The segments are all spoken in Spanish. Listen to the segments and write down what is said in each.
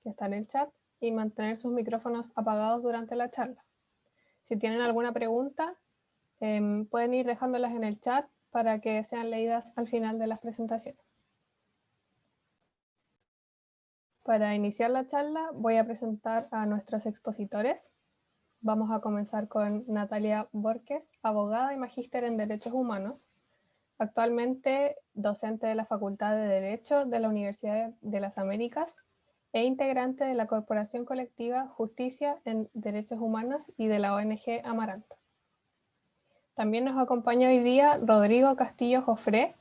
que está en el chat y mantener sus micrófonos apagados durante la charla. Si tienen alguna pregunta, pueden ir dejándolas en el chat para que sean leídas al final de las presentaciones. Para iniciar la charla voy a presentar a nuestros expositores. Vamos a comenzar con Natalia Borges, abogada y magíster en Derechos Humanos, actualmente docente de la Facultad de Derecho de la Universidad de las Américas e integrante de la Corporación Colectiva Justicia en Derechos Humanos y de la ONG Amaranto. También nos acompaña hoy día Rodrigo Castillo Jofré,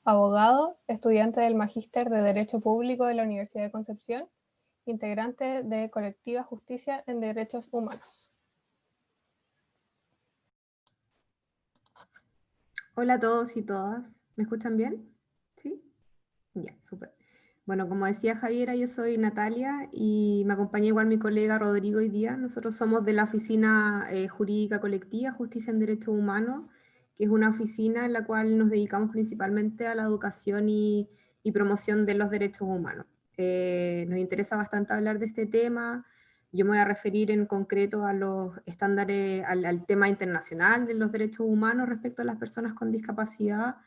abogado, estudiante del Magíster de Derecho Público de la Universidad de Concepción, integrante de Colectiva Justicia en Derechos Humanos. Hola a todos y todas. ¿Me escuchan bien? ¿Sí? Ya, súper. Bueno, como decía Javiera, yo soy Natalia y me acompaña igual mi colega Rodrigo hoy día. Nosotros somos de la Oficina Jurídica Colectiva Justicia en Derechos Humanos, que es una oficina en la cual nos dedicamos principalmente a la educación y promoción de los derechos humanos. Nos interesa bastante hablar de este tema. Yo me voy a referir en concreto a los estándares, al tema internacional de los derechos humanos respecto a las personas con discapacidad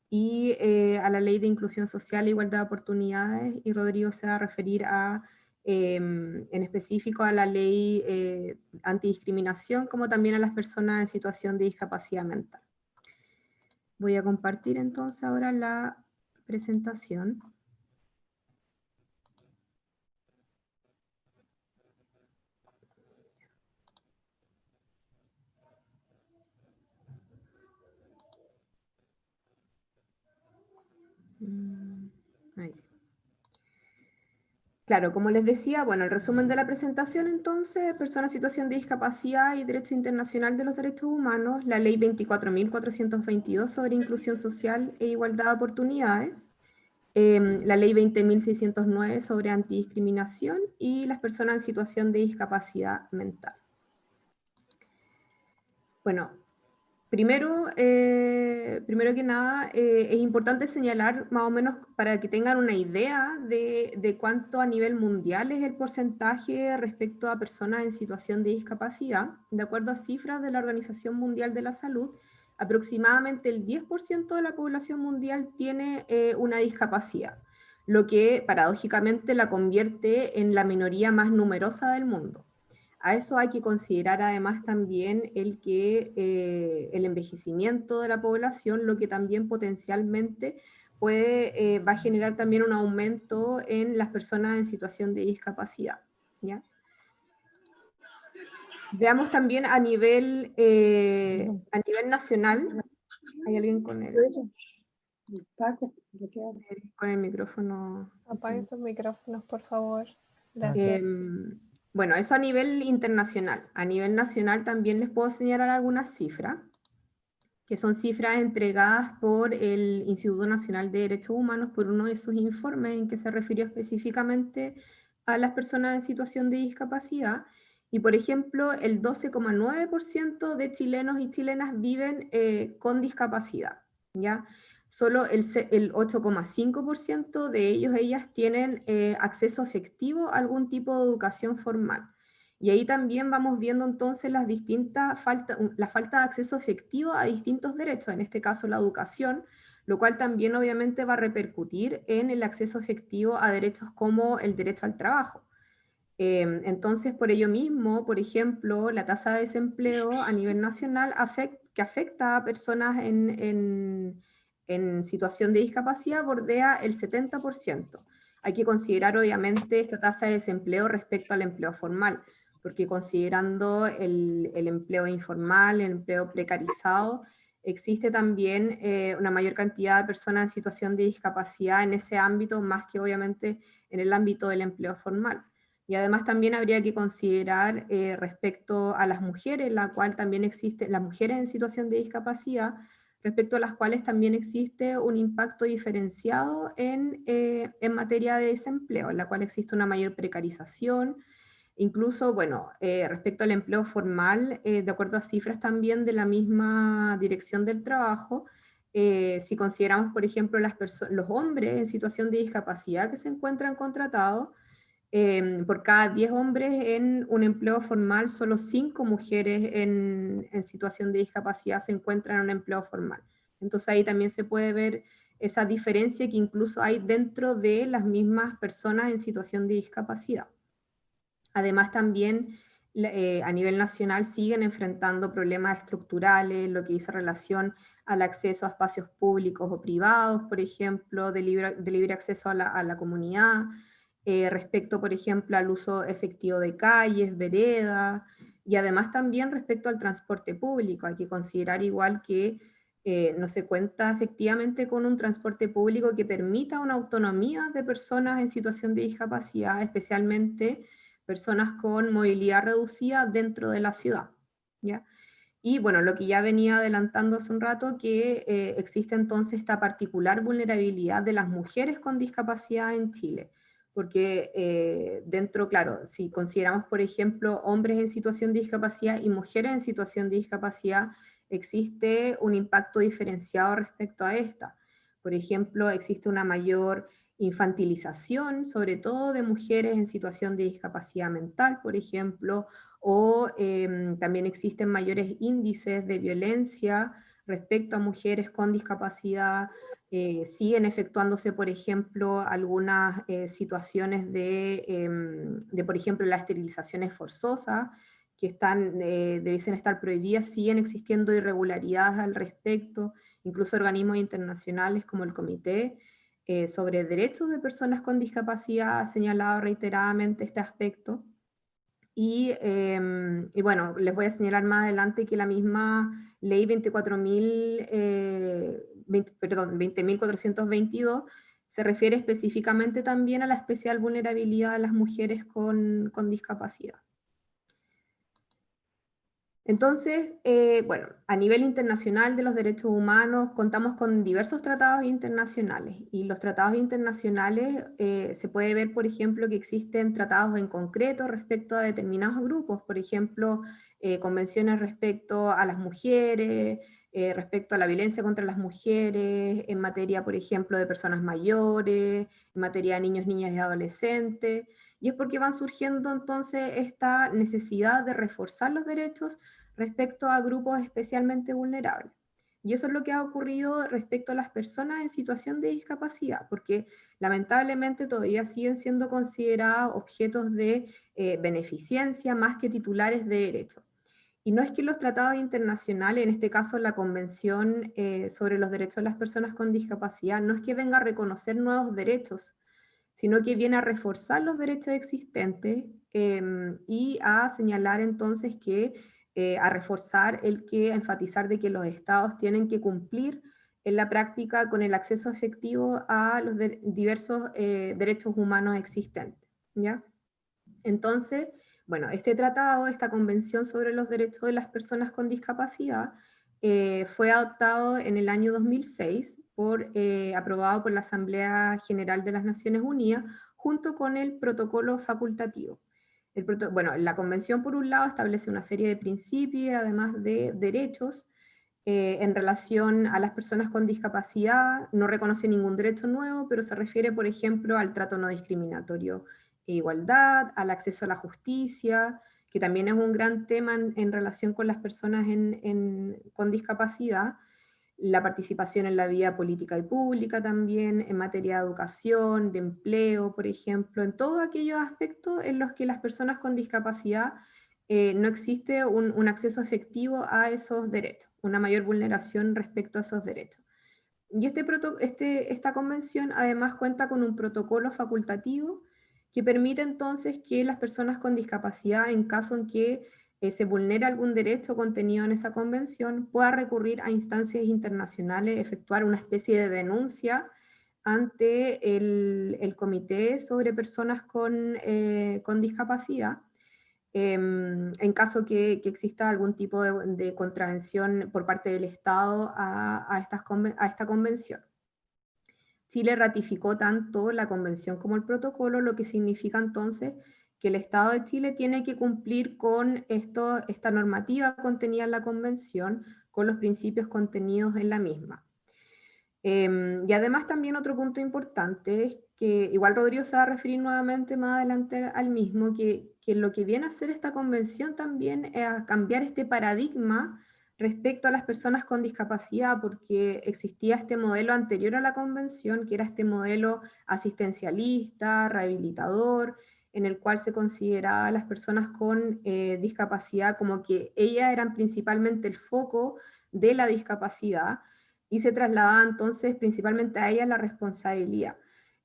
y a la Ley de Inclusión Social e Igualdad de Oportunidades, y Rodrigo se va a referir a, en específico a la Ley Antidiscriminación, como también a las personas en situación de discapacidad mental. Voy a compartir entonces ahora la presentación. Ahí sí. Claro, como les decía, bueno, el resumen de la presentación entonces, personas en situación de discapacidad y derecho internacional de los derechos humanos, la ley 24.422 sobre inclusión social e igualdad de oportunidades, la ley 20.609 sobre antidiscriminación y las personas en situación de discapacidad mental. Bueno, primero que nada, es importante señalar más o menos para que tengan una idea de cuánto a nivel mundial es el porcentaje respecto a personas en situación de discapacidad. De acuerdo a cifras de la Organización Mundial de la Salud, aproximadamente el 10% de la población mundial tiene una discapacidad, lo que paradójicamente la convierte en la minoría más numerosa del mundo. A eso hay que considerar además también el envejecimiento de la población, lo que también potencialmente va a generar también un aumento en las personas en situación de discapacidad, ¿ya? Veamos también a nivel nacional. ¿Hay alguien con el micrófono? Apaguen sus micrófonos, por favor. Gracias. Bueno, eso a nivel internacional. A nivel nacional también les puedo señalar algunas cifras, que son cifras entregadas por el Instituto Nacional de Derechos Humanos por uno de sus informes en que se refirió específicamente a las personas en situación de discapacidad. Y, por ejemplo, el 12,9% de chilenos y chilenas viven con discapacidad, ¿ya? Solo el 8,5% de ellos, ellas, tienen acceso efectivo a algún tipo de educación formal. Y ahí también vamos viendo entonces la falta de acceso efectivo a distintos derechos, en este caso la educación, lo cual también obviamente va a repercutir en el acceso efectivo a derechos como el derecho al trabajo. Entonces, por ello mismo, por ejemplo, la tasa de desempleo a nivel nacional que afecta a personas en situación de discapacidad bordea el 70%. Hay que considerar obviamente esta tasa de desempleo respecto al empleo formal, porque considerando el empleo informal, el empleo precarizado, existe también una mayor cantidad de personas en situación de discapacidad en ese ámbito, más que obviamente en el ámbito del empleo formal. Y además también habría que considerar respecto a las mujeres, la cual también existe, las mujeres en situación de discapacidad, respecto a las cuales también existe un impacto diferenciado en materia de desempleo, en la cual existe una mayor precarización. Incluso, bueno, respecto al empleo formal, de acuerdo a cifras también de la misma Dirección del Trabajo, si consideramos, por ejemplo, los hombres en situación de discapacidad que se encuentran contratados, por cada 10 hombres en un empleo formal, solo 5 mujeres en situación de discapacidad se encuentran en un empleo formal. Entonces ahí también se puede ver esa diferencia que incluso hay dentro de las mismas personas en situación de discapacidad. Además también a nivel nacional siguen enfrentando problemas estructurales, lo que dice relación al acceso a espacios públicos o privados, por ejemplo, de libre acceso a la comunidad, respecto, por ejemplo, al uso efectivo de calles, veredas, y además también respecto al transporte público. Hay que considerar igual que no se cuenta efectivamente con un transporte público que permita una autonomía de personas en situación de discapacidad, especialmente personas con movilidad reducida dentro de la ciudad, ¿ya? Y bueno, lo que ya venía adelantando hace un rato, que existe entonces esta particular vulnerabilidad de las mujeres con discapacidad en Chile, porque dentro, claro, si consideramos, por ejemplo, hombres en situación de discapacidad y mujeres en situación de discapacidad, existe un impacto diferenciado respecto a esta. Por ejemplo, existe una mayor infantilización, sobre todo de mujeres en situación de discapacidad mental, por ejemplo, o también existen mayores índices de violencia respecto a mujeres con discapacidad. Siguen efectuándose, por ejemplo, algunas situaciones de, por ejemplo, las esterilizaciones forzosas, que debiesen estar prohibidas, siguen existiendo irregularidades al respecto, incluso organismos internacionales como el Comité sobre Derechos de Personas con Discapacidad ha señalado reiteradamente este aspecto. Y bueno, les voy a señalar más adelante que la misma ley 20.422 se refiere específicamente también a la especial vulnerabilidad de las mujeres con discapacidad. Entonces, bueno, a nivel internacional de los derechos humanos contamos con diversos tratados internacionales, y los tratados internacionales se puede ver, por ejemplo, que existen tratados en concreto respecto a determinados grupos, por ejemplo, convenciones respecto a las mujeres, respecto a la violencia contra las mujeres, en materia, por ejemplo, de personas mayores, en materia de niños, niñas y adolescentes. Y es porque van surgiendo entonces esta necesidad de reforzar los derechos respecto a grupos especialmente vulnerables. Y eso es lo que ha ocurrido respecto a las personas en situación de discapacidad, porque lamentablemente todavía siguen siendo consideradas objetos de beneficencia más que titulares de derechos. Y no es que los tratados internacionales, en este caso la Convención sobre los Derechos de las Personas con Discapacidad, no es que venga a reconocer nuevos derechos, sino que viene a reforzar los derechos existentes y a señalar entonces que, a reforzar a enfatizar de que los estados tienen que cumplir en la práctica con el acceso efectivo a los diversos derechos humanos existentes, ¿ya? Entonces, bueno, este tratado, esta Convención sobre los Derechos de las Personas con Discapacidad, fue adoptado en el año 2006, aprobado por la Asamblea General de las Naciones Unidas, junto con el protocolo facultativo. Bueno, la Convención, por un lado, establece una serie de principios, además de derechos, en relación a las personas con discapacidad. No reconoce ningún derecho nuevo, pero se refiere, por ejemplo, al trato no discriminatorio e igualdad, al acceso a la justicia, que también es un gran tema en relación con las personas con discapacidad, la participación en la vida política y pública también, en materia de educación, de empleo, por ejemplo, en todos aquellos aspectos en los que las personas con discapacidad no existe un acceso efectivo a esos derechos, una mayor vulneración respecto a esos derechos. Y esta convención además cuenta con un protocolo facultativo que permite entonces que las personas con discapacidad, en caso en que se vulnere algún derecho contenido en esa convención, pueda recurrir a instancias internacionales, efectuar una especie de denuncia ante el Comité sobre Personas con Discapacidad, en caso que exista algún tipo de contravención por parte del Estado a esta convención. Chile ratificó tanto la convención como el protocolo, lo que significa entonces que el Estado de Chile tiene que cumplir con esta normativa contenida en la convención, con los principios contenidos en la misma. Y además también otro punto importante es que igual Rodrigo se va a referir nuevamente más adelante al mismo, que lo que viene a hacer esta convención también es a cambiar este paradigma respecto a las personas con discapacidad, porque existía este modelo anterior a la convención, que era este modelo asistencialista, rehabilitador, en el cual se consideraba a las personas con discapacidad como que ellas eran principalmente el foco de la discapacidad, y se trasladaba entonces principalmente a ellas la responsabilidad.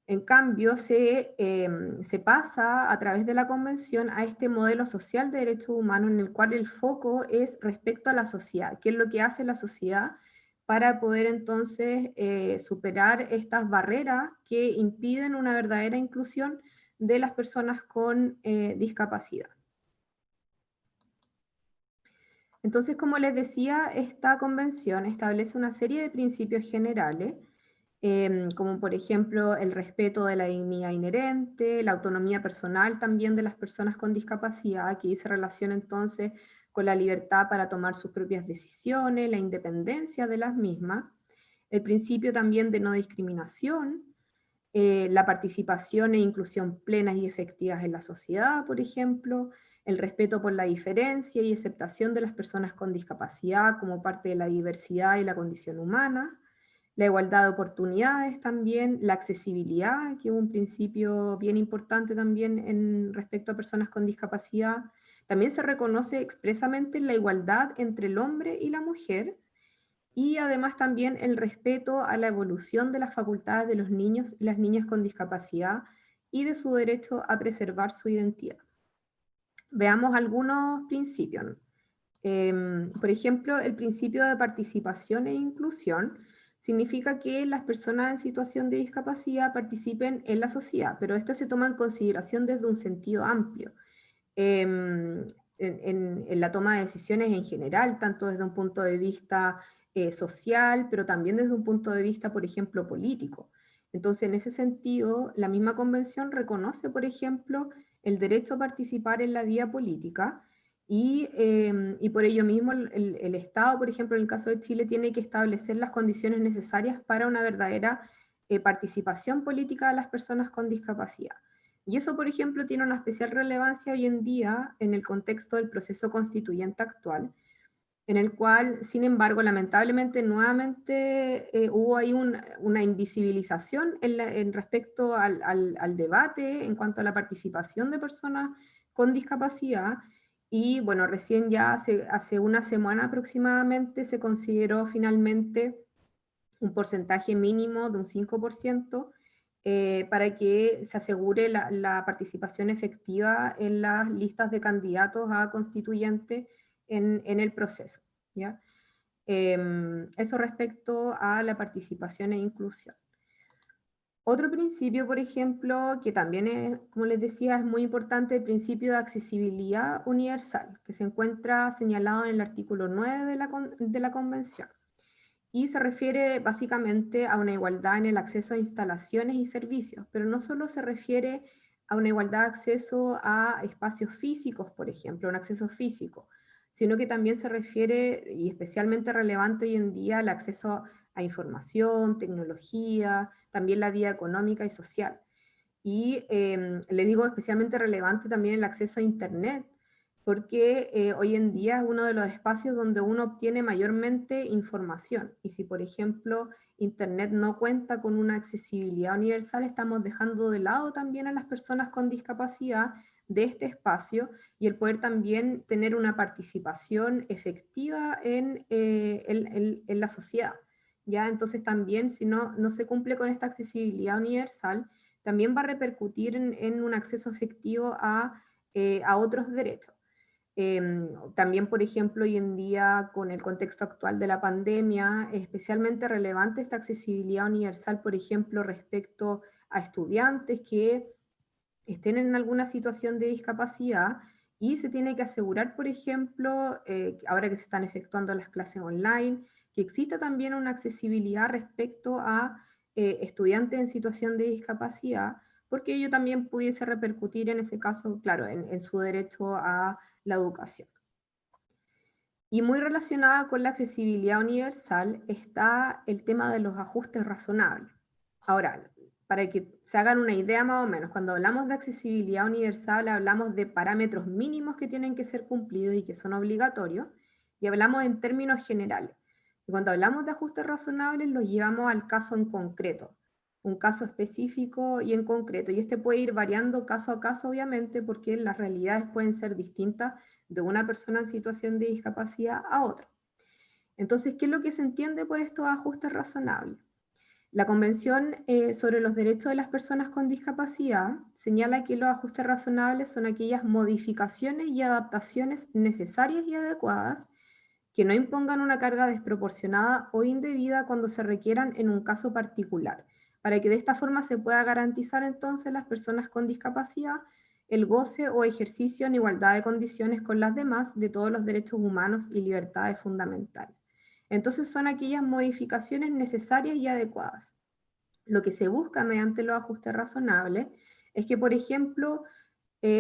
En cambio, se pasa a través de la convención a este modelo social de derechos humanos en el cual el foco es respecto a la sociedad, qué es lo que hace la sociedad para poder entonces superar estas barreras que impiden una verdadera inclusión de las personas con discapacidad. Entonces, como les decía, esta convención establece una serie de principios generales, como por ejemplo el respeto de la dignidad inherente, la autonomía personal también de las personas con discapacidad, que se relaciona entonces con la libertad para tomar sus propias decisiones, la independencia de las mismas, el principio también de no discriminación, la participación e inclusión plenas y efectivas en la sociedad, por ejemplo, el respeto por la diferencia y aceptación de las personas con discapacidad como parte de la diversidad y la condición humana, la igualdad de oportunidades también, la accesibilidad, que es un principio bien importante también en respecto a personas con discapacidad. También se reconoce expresamente la igualdad entre el hombre y la mujer, y además también el respeto a la evolución de las facultades de los niños y las niñas con discapacidad y de su derecho a preservar su identidad. Veamos algunos principios. Por ejemplo, el principio de participación e inclusión significa que las personas en situación de discapacidad participen en la sociedad, pero esto se toma en consideración desde un sentido amplio. En la toma de decisiones en general, tanto desde un punto de vista social, pero también desde un punto de vista, por ejemplo, político. Entonces, en ese sentido, la misma convención reconoce, por ejemplo, el derecho a participar en la vida política, y por ello mismo el Estado, por ejemplo, en el caso de Chile, tiene que establecer las condiciones necesarias para una verdadera participación política de las personas con discapacidad. Y eso, por ejemplo, tiene una especial relevancia hoy en día en el contexto del proceso constituyente actual, en el cual, sin embargo, lamentablemente, nuevamente hubo ahí una invisibilización en respecto al debate en cuanto a la participación de personas con discapacidad, y bueno, recién ya hace una semana aproximadamente se consideró finalmente un porcentaje mínimo de un 5%, para que se asegure la participación efectiva en las listas de candidatos a constituyente en el proceso, ¿ya? Eso respecto a la participación e inclusión. Otro principio, por ejemplo, que también es, como les decía, es muy importante, el principio de accesibilidad universal, que se encuentra señalado en el artículo 9 de la Convención, y se refiere básicamente a una igualdad en el acceso a instalaciones y servicios, pero no solo se refiere a una igualdad de acceso a espacios físicos, por ejemplo, un acceso físico, sino que también se refiere, y especialmente relevante hoy en día, al acceso a información, tecnología, también la vida económica y social. Y le digo especialmente relevante también el acceso a Internet, porque hoy en día es uno de los espacios donde uno obtiene mayormente información. Y si, por ejemplo, Internet no cuenta con una accesibilidad universal, estamos dejando de lado también a las personas con discapacidad de este espacio, y el poder también tener una participación efectiva en la sociedad. ¿Ya? Entonces también, si no se cumple con esta accesibilidad universal, también va a repercutir en un acceso efectivo a otros derechos. También, por ejemplo, hoy en día, con el contexto actual de la pandemia, es especialmente relevante esta accesibilidad universal, por ejemplo, respecto a estudiantes que estén en alguna situación de discapacidad, y se tiene que asegurar, por ejemplo, ahora que se están efectuando las clases online, que exista también una accesibilidad respecto a estudiantes en situación de discapacidad, porque ello también pudiese repercutir en ese caso, claro, en su derecho a la educación. Y muy relacionada con la accesibilidad universal está el tema de los ajustes razonables. Ahora, para que se hagan una idea más o menos. Cuando hablamos de accesibilidad universal, hablamos de parámetros mínimos que tienen que ser cumplidos y que son obligatorios, y hablamos en términos generales. Y cuando hablamos de ajustes razonables, los llevamos al caso en concreto, un caso específico y en concreto. Y este puede ir variando caso a caso, obviamente, porque las realidades pueden ser distintas de una persona en situación de discapacidad a otra. Entonces, ¿qué es lo que se entiende por estos ajustes razonables? La Convención sobre los Derechos de las Personas con Discapacidad señala que los ajustes razonables son aquellas modificaciones y adaptaciones necesarias y adecuadas que no impongan una carga desproporcionada o indebida cuando se requieran en un caso particular, para que de esta forma se pueda garantizar entonces a las personas con discapacidad el goce o ejercicio en igualdad de condiciones con las demás de todos los derechos humanos y libertades fundamentales. Entonces son aquellas modificaciones necesarias y adecuadas. Lo que se busca mediante los ajustes razonables es que, por ejemplo,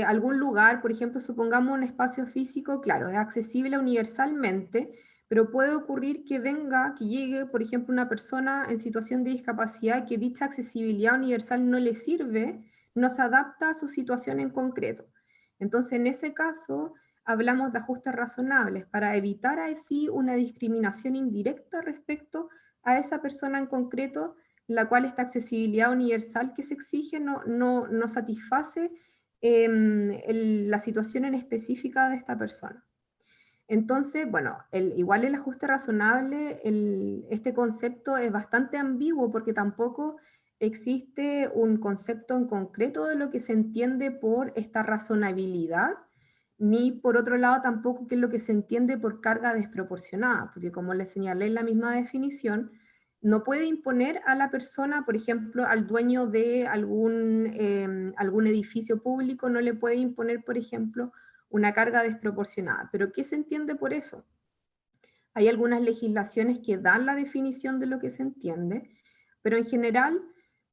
algún lugar, por ejemplo, supongamos un espacio físico, claro, es accesible universalmente, pero puede ocurrir que que llegue, por ejemplo, una persona en situación de discapacidad que dicha accesibilidad universal no le sirve, no se adapta a su situación en concreto. Entonces, en ese caso, hablamos de ajustes razonables para evitar así una discriminación indirecta respecto a esa persona en concreto, la cual esta accesibilidad universal que se exige no satisface la situación en específica de esta persona. Entonces, bueno, igual el ajuste razonable, este concepto es bastante ambiguo porque tampoco existe un concepto en concreto de lo que se entiende por esta razonabilidad, ni por otro lado tampoco qué es lo que se entiende por carga desproporcionada, porque como les señalé en la misma definición, no puede imponer a la persona, por ejemplo, al dueño de algún edificio público, no le puede imponer, por ejemplo, una carga desproporcionada. ¿Pero qué se entiende por eso? Hay algunas legislaciones que dan la definición de lo que se entiende, pero en general,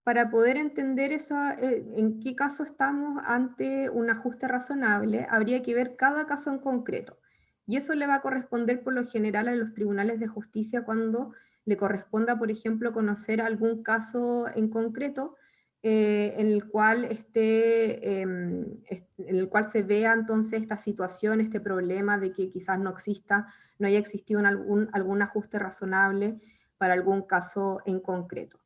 para poder entender eso, en qué caso estamos ante un ajuste razonable, habría que ver cada caso en concreto. Y eso le va a corresponder por lo general a los tribunales de justicia cuando le corresponda, por ejemplo, conocer algún caso en concreto en el cual en el cual se vea entonces esta situación, este problema de que quizás no haya existido algún ajuste razonable para algún caso en concreto.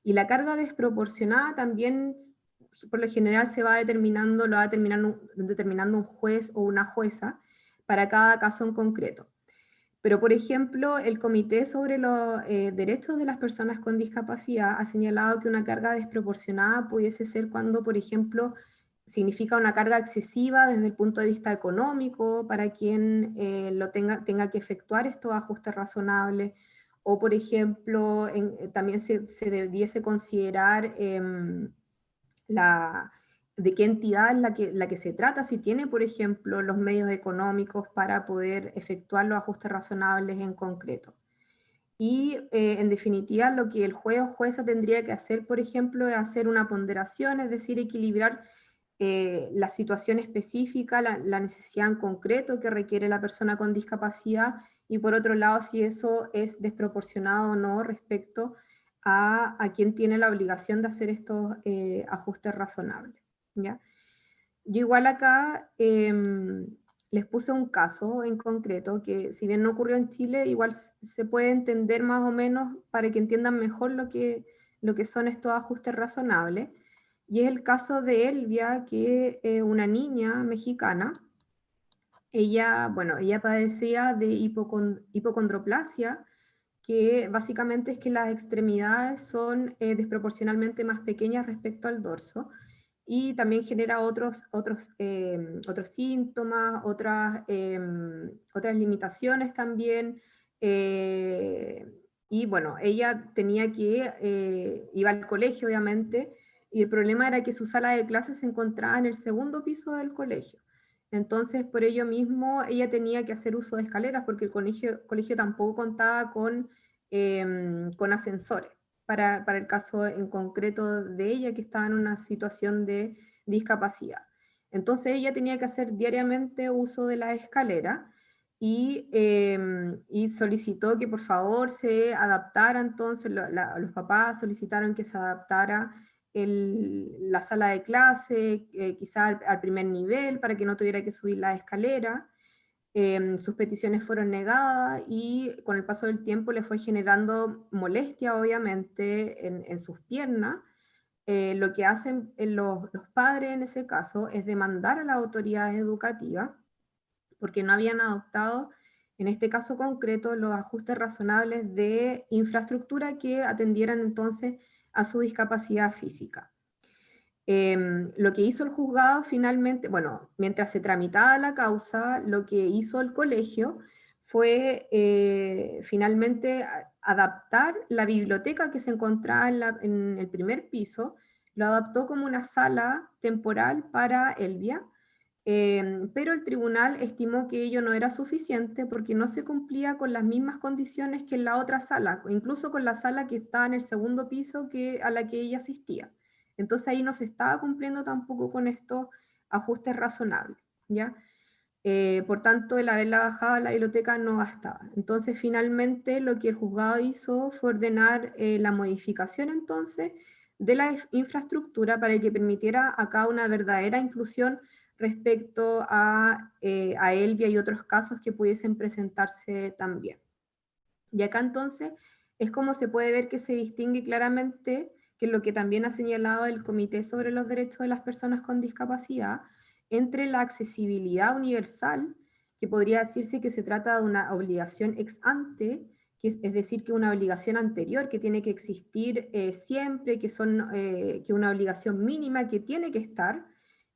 Y la carga desproporcionada también, por lo general, lo va determinando un juez o una jueza para cada caso en concreto. Pero, por ejemplo, el Comité sobre los Derechos de las Personas con Discapacidad ha señalado que una carga desproporcionada pudiese ser cuando, por ejemplo, significa una carga excesiva desde el punto de vista económico para quien tenga que efectuar estos ajustes razonables, o por ejemplo, también se debiese considerar de qué entidad es la que se trata, si tiene, por ejemplo, los medios económicos para poder efectuar los ajustes razonables en concreto. Y en definitiva, lo que el juez o jueza tendría que hacer, por ejemplo, es hacer una ponderación, es decir, equilibrar la situación específica, la necesidad en concreto que requiere la persona con discapacidad, y por otro lado, si eso es desproporcionado o no respecto a quien tiene la obligación de hacer estos ajustes razonables. ¿Ya? Yo igual acá les puse un caso en concreto que si bien no ocurrió en Chile, igual se puede entender más o menos para que entiendan mejor lo que son estos ajustes razonables. Y es el caso de Elvia, que es una niña mexicana. Ella padecía de hipocondroplasia, que básicamente es que las extremidades son desproporcionalmente más pequeñas respecto al dorso, y también genera otros síntomas, otras limitaciones también. Y bueno, ella iba al colegio obviamente, y el problema era que su sala de clases se encontraba en el segundo piso del colegio. Entonces, por ello mismo, ella tenía que hacer uso de escaleras porque el colegio tampoco contaba con ascensores para el caso en concreto de ella, que estaba en una situación de discapacidad. Entonces ella tenía que hacer diariamente uso de la escalera y solicitó que por favor se adaptara, entonces los papás solicitaron que se adaptara la sala de clase, quizá al primer nivel, para que no tuviera que subir la escalera. Sus peticiones fueron negadas y con el paso del tiempo le fue generando molestia, obviamente, en sus piernas. Lo que hacen los padres en ese caso es demandar a las autoridades educativas porque no habían adoptado, en este caso concreto, los ajustes razonables de infraestructura que atendieran entonces a su discapacidad física. Lo que hizo el juzgado finalmente, bueno, mientras se tramitaba la causa, lo que hizo el colegio fue finalmente adaptar la biblioteca que se encontraba en el primer piso, lo adaptó como una sala temporal para Elvia, pero el tribunal estimó que ello no era suficiente porque no se cumplía con las mismas condiciones que en la otra sala, incluso con la sala que estaba en el segundo piso a la que ella asistía. Entonces ahí no se estaba cumpliendo tampoco con estos ajustes razonables, ¿ya? Por tanto, el haberla bajado a la biblioteca no bastaba. Entonces, finalmente, lo que el juzgado hizo fue ordenar la modificación entonces de la infraestructura para que permitiera acá una verdadera inclusión respecto a Elvia y otros casos que pudiesen presentarse también. Y acá entonces es como se puede ver que se distingue claramente, que es lo que también ha señalado el Comité sobre los Derechos de las Personas con Discapacidad, entre la accesibilidad universal, que podría decirse que se trata de una obligación ex ante, es decir, que una obligación anterior que tiene que existir siempre, que una obligación mínima que tiene que estar,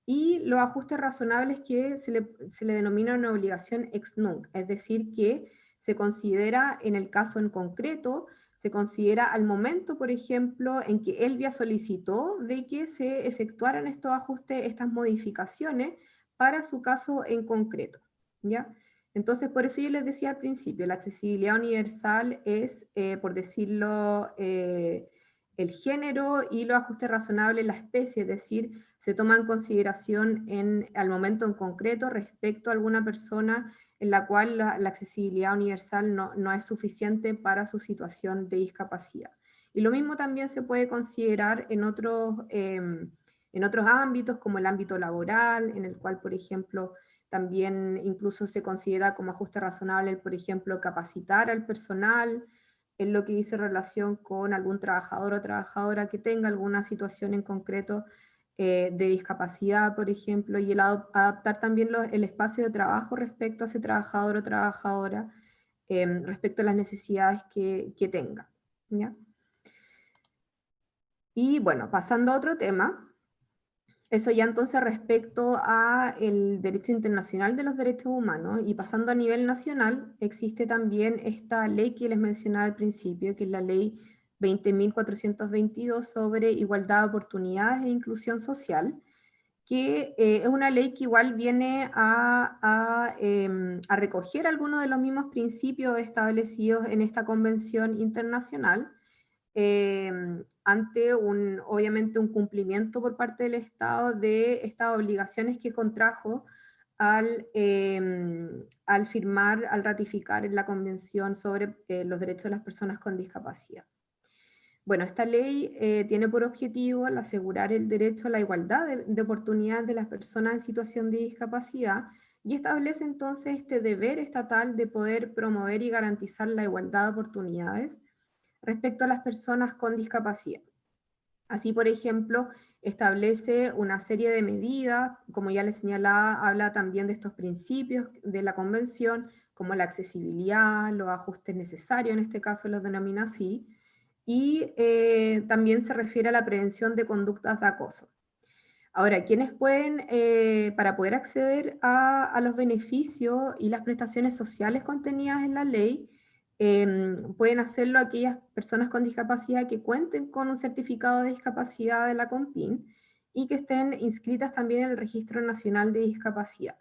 y los ajustes razonables que se le denomina una obligación ex nunc, es decir, que se considera en el caso en concreto, se considera al momento, por ejemplo, en que Elvia solicitó de que se efectuaran estos ajustes, estas modificaciones para su caso en concreto, ¿ya? Entonces, por eso yo les decía al principio, la accesibilidad universal es, por decirlo, el género y los ajustes razonables, la especie, es decir, se toma en consideración al momento en concreto respecto a alguna persona en la cual la accesibilidad universal no es suficiente para su situación de discapacidad. Y lo mismo también se puede considerar en otros ámbitos, como el ámbito laboral, en el cual, por ejemplo, también incluso se considera como ajuste razonable, por ejemplo, capacitar al personal, en lo que dice relación con algún trabajador o trabajadora que tenga alguna situación en concreto de discapacidad, por ejemplo, y el adaptar también el espacio de trabajo respecto a ese trabajador o trabajadora, respecto a las necesidades que tenga, ¿ya? Y bueno, pasando a otro tema, eso ya entonces respecto a el derecho internacional de los derechos humanos, y pasando a nivel nacional, existe también esta ley que les mencionaba al principio, que es la ley 20.422 sobre igualdad de oportunidades e inclusión social, que es una ley que igual viene a recoger algunos de los mismos principios establecidos en esta convención internacional, ante obviamente un cumplimiento por parte del Estado de estas obligaciones que contrajo al firmar, al ratificar la Convención sobre los Derechos de las Personas con Discapacidad. Bueno, esta ley tiene por objetivo el asegurar el derecho a la igualdad de oportunidades de las personas en situación de discapacidad y establece entonces este deber estatal de poder promover y garantizar la igualdad de oportunidades respecto a las personas con discapacidad. Así, por ejemplo, establece una serie de medidas, como ya les señalaba, habla también de estos principios de la Convención, como la accesibilidad, los ajustes necesarios, en este caso los denomina así, y también se refiere a la prevención de conductas de acoso. Ahora, ¿quiénes pueden, para poder acceder a los beneficios y las prestaciones sociales contenidas en la ley, pueden hacerlo aquellas personas con discapacidad que cuenten con un certificado de discapacidad de la CONPIN y que estén inscritas también en el Registro Nacional de Discapacidad?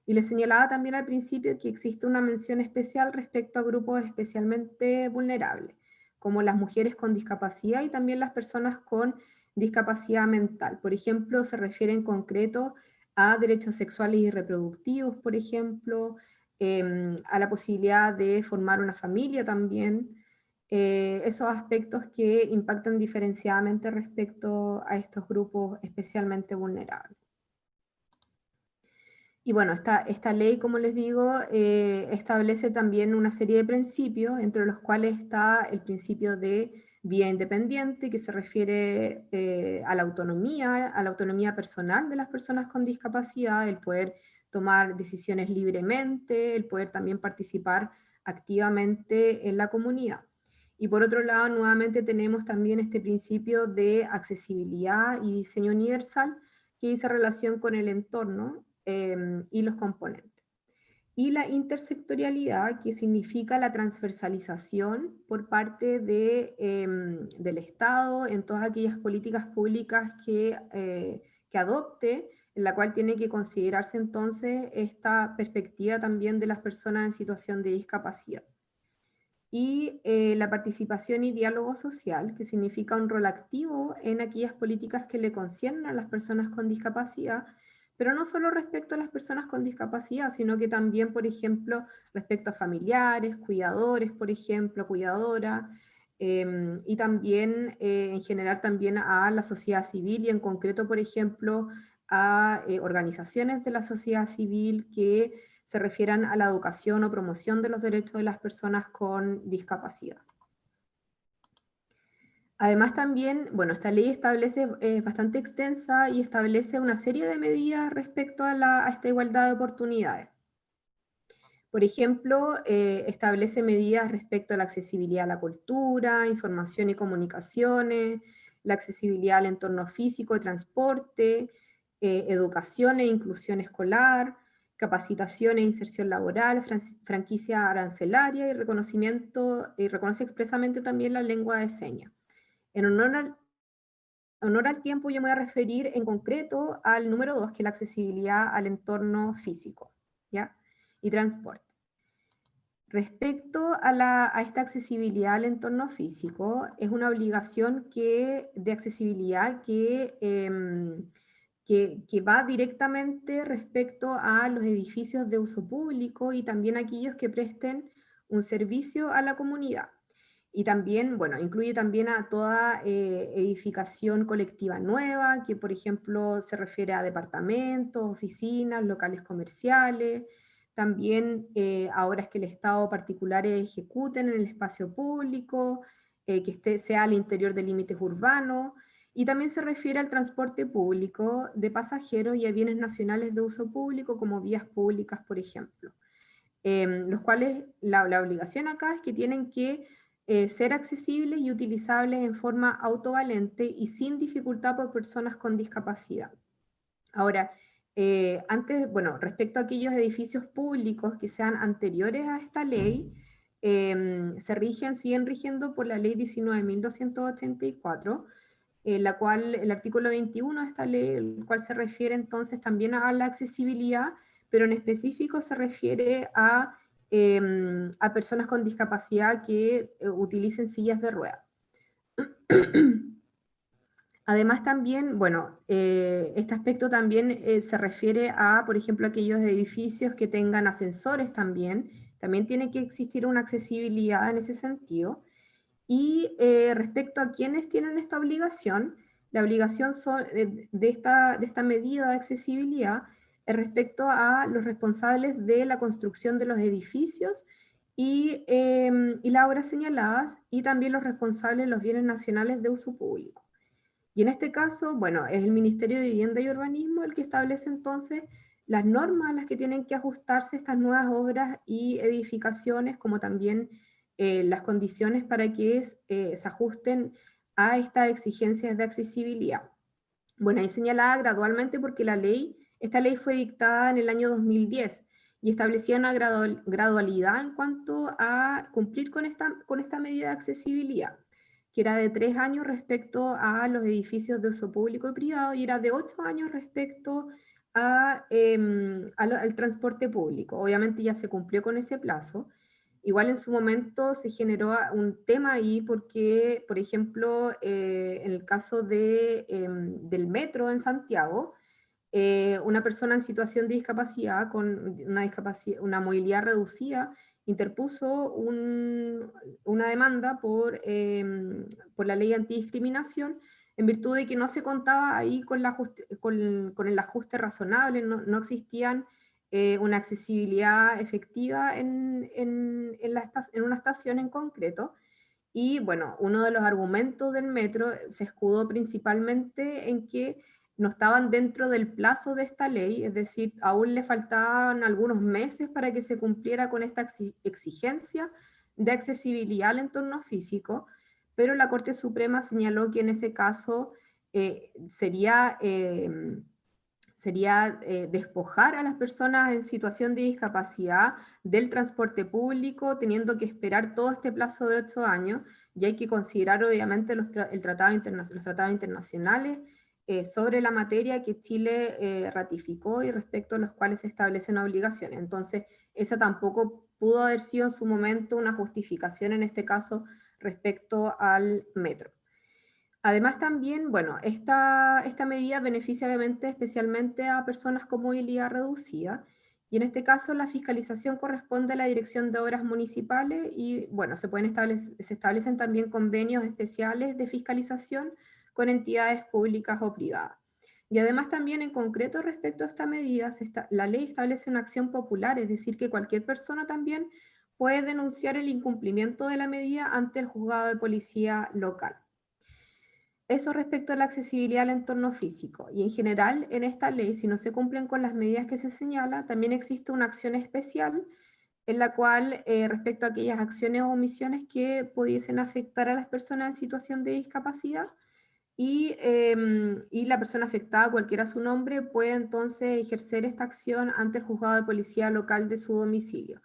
Y les señalaba también al principio que existe una mención especial respecto a grupos especialmente vulnerables, como las mujeres con discapacidad y también las personas con discapacidad mental. Por ejemplo, se refiere en concreto a derechos sexuales y reproductivos, por ejemplo, a la posibilidad de formar una familia también, esos aspectos que impactan diferenciadamente respecto a estos grupos especialmente vulnerables. Y bueno, esta ley, como les digo, establece también una serie de principios, entre los cuales está el principio de vía independiente, que se refiere a la autonomía personal de las personas con discapacidad, el poder tomar decisiones libremente, el poder también participar activamente en la comunidad. Y por otro lado, nuevamente tenemos también este principio de accesibilidad y diseño universal, que dice relación con el entorno y los componentes. Y la intersectorialidad, que significa la transversalización por parte del Estado en todas aquellas políticas públicas que adopte, en la cual tiene que considerarse entonces esta perspectiva también de las personas en situación de discapacidad. Y la participación y diálogo social, que significa un rol activo en aquellas políticas que le conciernen a las personas con discapacidad, pero no solo respecto a las personas con discapacidad, sino que también, por ejemplo, respecto a familiares, cuidadores, por ejemplo, cuidadora, y también, en general, también a la sociedad civil y en concreto, por ejemplo, a organizaciones de la sociedad civil que se refieran a la educación o promoción de los derechos de las personas con discapacidad. Además también, bueno, esta ley es bastante extensa y establece una serie de medidas respecto a esta igualdad de oportunidades. Por ejemplo, establece medidas respecto a la accesibilidad a la cultura, información y comunicaciones, la accesibilidad al entorno físico y transporte, educación e inclusión escolar, capacitación e inserción laboral, franquicia arancelaria y reconoce expresamente también la lengua de señas. En honor al tiempo, yo me voy a referir en concreto al número 2, que es la accesibilidad al entorno físico, ¿ya? Y transporte. Respecto a esta accesibilidad al entorno físico, es una obligación de accesibilidad que va directamente respecto a los edificios de uso público y también aquellos que presten un servicio a la comunidad. Y también, bueno, incluye también a toda edificación colectiva nueva, que por ejemplo se refiere a departamentos, oficinas, locales comerciales. También ahora es que el Estado particulares ejecuten en el espacio público, que sea al interior de límites urbanos. Y también se refiere al transporte público de pasajeros y a bienes nacionales de uso público, como vías públicas, por ejemplo. Los cuales la obligación acá es que tienen que ser accesibles y utilizables en forma autovalente y sin dificultad por personas con discapacidad. Ahora, antes, bueno, respecto a aquellos edificios públicos que sean anteriores a esta ley, siguen rigiendo por la ley 19.284, la cual, el artículo 21 de esta ley, el cual se refiere entonces también a la accesibilidad, pero en específico se refiere a personas con discapacidad que utilicen sillas de ruedas. Además también, bueno, este aspecto también se refiere a, por ejemplo, aquellos edificios que tengan ascensores también tiene que existir una accesibilidad en ese sentido. Y respecto a quienes tienen esta obligación, la obligación de esta medida de accesibilidad es respecto a los responsables de la construcción de los edificios y las obras señaladas, y también los responsables de los bienes nacionales de uso público. Y en este caso, bueno, es el Ministerio de Vivienda y Urbanismo el que establece entonces las normas a las que tienen que ajustarse estas nuevas obras y edificaciones, como también las condiciones para que se ajusten a estas exigencias de accesibilidad. Bueno, ahí señalada gradualmente porque esta ley fue dictada en el año 2010 y establecía una gradualidad en cuanto a cumplir con esta medida de accesibilidad, que era de 3 años respecto a los edificios de uso público y privado, y era de 8 años respecto al transporte público. Obviamente ya se cumplió con ese plazo. Igual en su momento se generó un tema ahí porque, por ejemplo, en el caso del metro en Santiago, una persona en situación de discapacidad, con una movilidad reducida, interpuso una demanda por la ley antidiscriminación en virtud de que no se contaba ahí con el ajuste razonable, no existían una accesibilidad efectiva en una estación en concreto. Y bueno, uno de los argumentos del metro se escudó principalmente en que no estaban dentro del plazo de esta ley, es decir, aún le faltaban algunos meses para que se cumpliera con esta exigencia de accesibilidad al entorno físico, pero la Corte Suprema señaló que en ese caso sería despojar a las personas en situación de discapacidad del transporte público, teniendo que esperar todo este plazo de 8 años, y hay que considerar obviamente los tratados internacionales sobre la materia que Chile ratificó y respecto a los cuales se establecen obligaciones. Entonces, esa tampoco pudo haber sido en su momento una justificación en este caso respecto al metro. Además también, bueno, esta medida beneficia obviamente especialmente a personas con movilidad reducida, y en este caso la fiscalización corresponde a la Dirección de Obras Municipales y, bueno, se establecen también convenios especiales de fiscalización con entidades públicas o privadas. Y además también en concreto respecto a esta medida, la ley establece una acción popular, es decir, que cualquier persona también puede denunciar el incumplimiento de la medida ante el juzgado de policía local. Eso respecto a la accesibilidad al entorno físico. Y en general, en esta ley, si no se cumplen con las medidas que se señala, también existe una acción especial en la cual, respecto a aquellas acciones o omisiones que pudiesen afectar a las personas en situación de discapacidad, y la persona afectada, cualquiera su nombre, puede entonces ejercer esta acción ante el juzgado de policía local de su domicilio.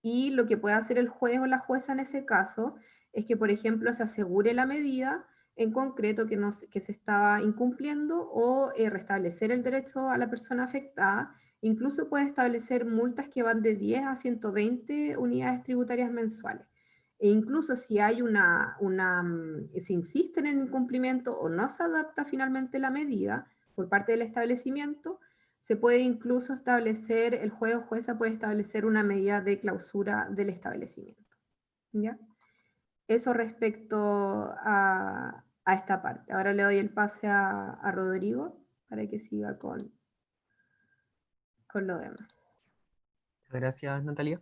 Y lo que puede hacer el juez o la jueza en ese caso es que, por ejemplo, se asegure la medida en concreto que se estaba incumpliendo, o restablecer el derecho a la persona afectada. Incluso puede establecer multas que van de 10 a 120 unidades tributarias mensuales. E incluso si hay se insiste en el incumplimiento o no se adapta finalmente la medida por parte del establecimiento, se puede incluso establecer, el juez o jueza puede establecer una medida de clausura del establecimiento. ¿Ya? Eso respecto a esta parte. Ahora le doy el pase a Rodrigo para que siga con lo demás. Muchas gracias, Natalia.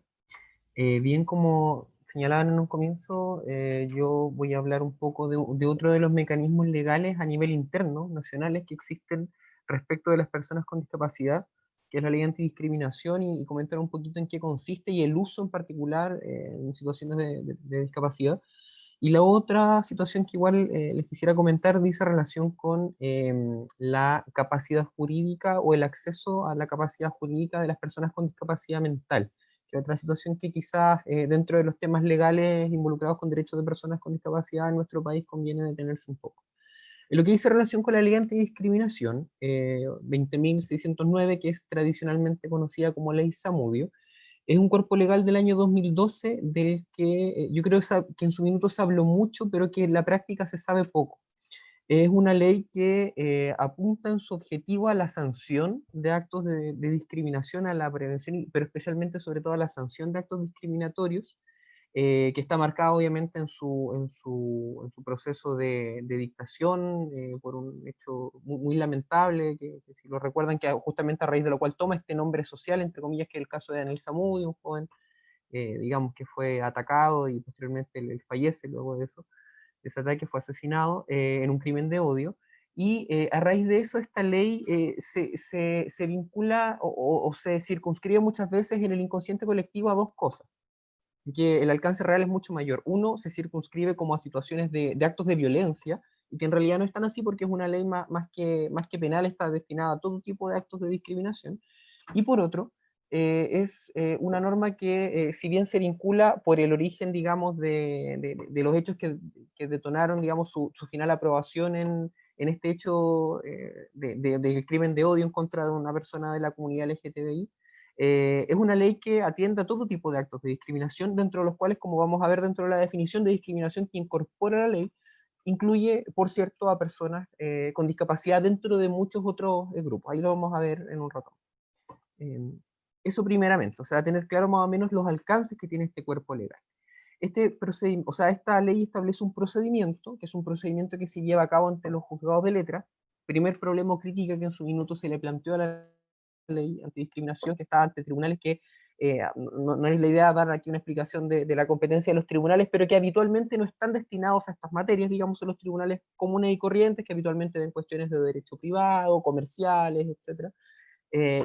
Bien, como señalaban en un comienzo, yo voy a hablar un poco de otro de los mecanismos legales a nivel interno, nacionales, que existen respecto de las personas con discapacidad, que es la ley antidiscriminación, y comentar un poquito en qué consiste y el uso en particular en situaciones de discapacidad. Y la otra situación que igual les quisiera comentar dice relación con la capacidad jurídica o el acceso a la capacidad jurídica de las personas con discapacidad mental, que es otra situación que quizás dentro de los temas legales involucrados con derechos de personas con discapacidad en nuestro país conviene detenerse un poco. En lo que dice relación con la ley antidiscriminación, 20.609, que es tradicionalmente conocida como ley Zamudio, es un cuerpo legal del año 2012 del que yo creo que en su minuto se habló mucho, pero que en la práctica se sabe poco. Es una ley que apunta en su objetivo a la sanción de actos de discriminación, a la prevención, pero especialmente sobre todo a la sanción de actos discriminatorios, que está marcado obviamente en su proceso de dictación por un hecho muy lamentable, que si lo recuerdan, que justamente a raíz de lo cual toma este nombre social, entre comillas, que es el caso de Daniel Zamudio, un joven, digamos, que fue atacado y posteriormente él fallece luego de eso, de ese ataque, fue asesinado en un crimen de odio. Y a raíz de eso, esta ley se vincula o se circunscribe muchas veces en el inconsciente colectivo a dos cosas, que el alcance real es mucho mayor. Uno, se circunscribe como a situaciones de actos de violencia, y que en realidad no están así porque es una ley más que penal, está destinada a todo tipo de actos de discriminación. Y por otro, es una norma que, si bien se vincula por el origen, digamos, de los hechos que detonaron, digamos, su final aprobación en este hecho del crimen de odio en contra de una persona de la comunidad LGTBI, es una ley que atiende a todo tipo de actos de discriminación, dentro de los cuales, como vamos a ver dentro de la definición de discriminación que incorpora la ley, incluye, por cierto, a personas con discapacidad dentro de muchos otros grupos. Ahí lo vamos a ver en un rato. Eh, Eso primeramente, o sea, tener claro más o menos los alcances que tiene este cuerpo legal. O sea, esta ley establece un procedimiento, que es un procedimiento que se lleva a cabo ante los juzgados de letra. Primer problema o crítica que en su minuto se le planteó a la ley antidiscriminación, que está ante tribunales que no es la idea dar aquí una explicación de la competencia de los tribunales, pero que habitualmente no están destinados a estas materias, digamos, en los tribunales comunes y corrientes, que habitualmente ven cuestiones de derecho privado, comerciales, etc.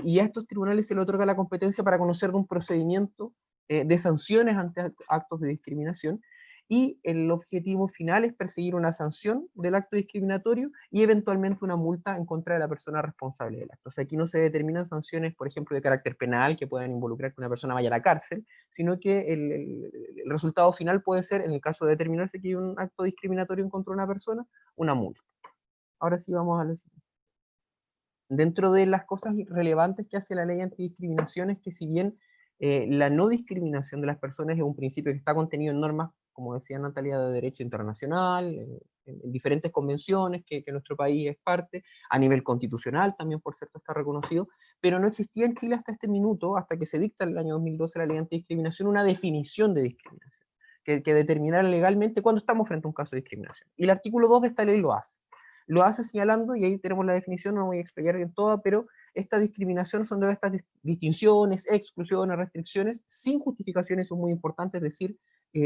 Y a estos tribunales se le otorga la competencia para conocer de un procedimiento de sanciones ante actos de discriminación, y el objetivo final es perseguir una sanción del acto discriminatorio y eventualmente una multa en contra de la persona responsable del acto. O sea, aquí no se determinan sanciones, por ejemplo, de carácter penal que puedan involucrar que una persona vaya a la cárcel, sino que el resultado final puede ser, en el caso de determinarse que hay un acto discriminatorio en contra de una persona, una multa. Ahora sí vamos a lo siguiente. Dentro de las cosas relevantes que hace la ley antidiscriminación es que, si bien la no discriminación de las personas es un principio que está contenido en normas, como decía Natalia, de derecho internacional, en diferentes convenciones que nuestro país es parte, a nivel constitucional también, por cierto, está reconocido, pero no existía en Chile hasta este minuto, hasta que se dicta en el año 2012 la ley antidiscriminación, una definición de discriminación, que determinara legalmente cuándo estamos frente a un caso de discriminación. Y el artículo 2 de esta ley lo hace. Lo hace señalando, y ahí tenemos la definición, no voy a explicar bien toda, pero esta discriminación son de estas distinciones, exclusiones, restricciones, sin justificaciones, son muy importantes, es decir,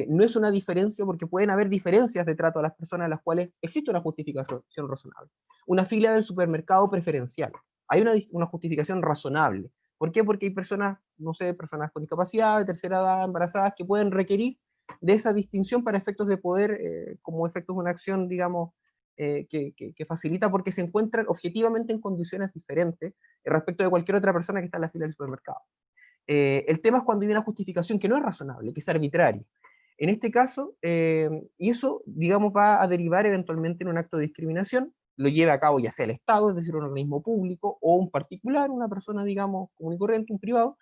no es una diferencia, porque pueden haber diferencias de trato a las personas a las cuales existe una justificación razonable. Una fila del supermercado preferencial, hay una justificación razonable. ¿Por qué? Porque hay personas, no sé, personas con discapacidad, de tercera edad, embarazadas, que pueden requerir de esa distinción para efectos de poder, como efectos de una acción, digamos, que facilita, porque se encuentran objetivamente en condiciones diferentes respecto de cualquier otra persona que está en la fila del supermercado. El tema es cuando hay una justificación que no es razonable, que es arbitraria. En este caso, y eso, digamos, va a derivar eventualmente en un acto de discriminación, lo lleve a cabo ya sea el Estado, es decir, un organismo público, o un particular, una persona, digamos, común y corriente, un privado,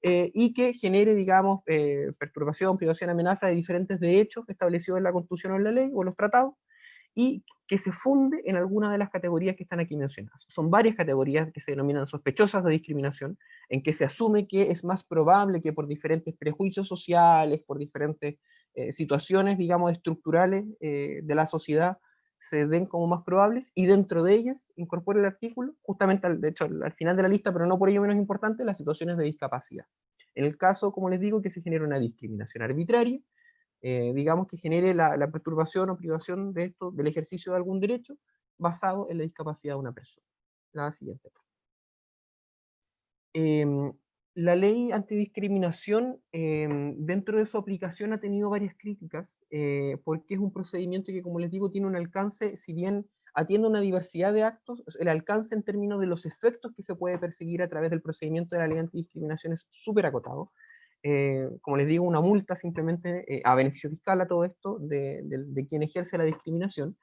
y que genere, digamos, perturbación, privación, amenaza de diferentes derechos establecidos en la Constitución o en la ley o en los tratados, y que se funde en alguna de las categorías que están aquí mencionadas. Son varias categorías que se denominan sospechosas de discriminación, en que se asume que es más probable que por diferentes prejuicios sociales, por diferentes situaciones, digamos, estructurales de la sociedad, se den como más probables, y dentro de ellas incorpora el artículo, justamente, de hecho, al final de la lista, pero no por ello menos importante, las situaciones de discapacidad. En el caso, como les digo, que se genera una discriminación arbitraria, digamos, que genere la perturbación o privación de esto, del ejercicio de algún derecho basado en la discapacidad de una persona. La siguiente. La ley antidiscriminación, dentro de su aplicación, ha tenido varias críticas, porque es un procedimiento que, como les digo, tiene un alcance, si bien atiende una diversidad de actos, el alcance en términos de los efectos que se puede perseguir a través del procedimiento de la ley antidiscriminación es súper acotado. Como les digo, una multa simplemente a beneficio fiscal a todo esto de quien ejerce la discriminación,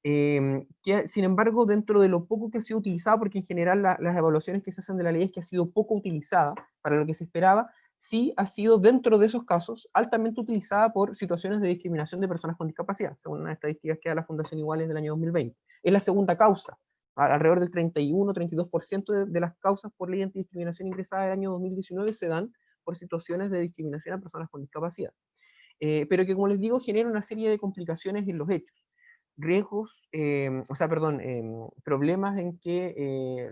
que sin embargo, dentro de lo poco que ha sido utilizada, porque en general las evaluaciones que se hacen de la ley es que ha sido poco utilizada para lo que se esperaba, sí ha sido, dentro de esos casos, altamente utilizada por situaciones de discriminación de personas con discapacidad, según unas estadísticas que da la Fundación Iguales del año 2020. Es la segunda causa, alrededor del 31-32% de las causas por ley antidiscriminación ingresadas del año 2019 se dan por situaciones de discriminación a personas con discapacidad. Pero que, como les digo, genera una serie de complicaciones en los hechos. Riesgos, problemas en que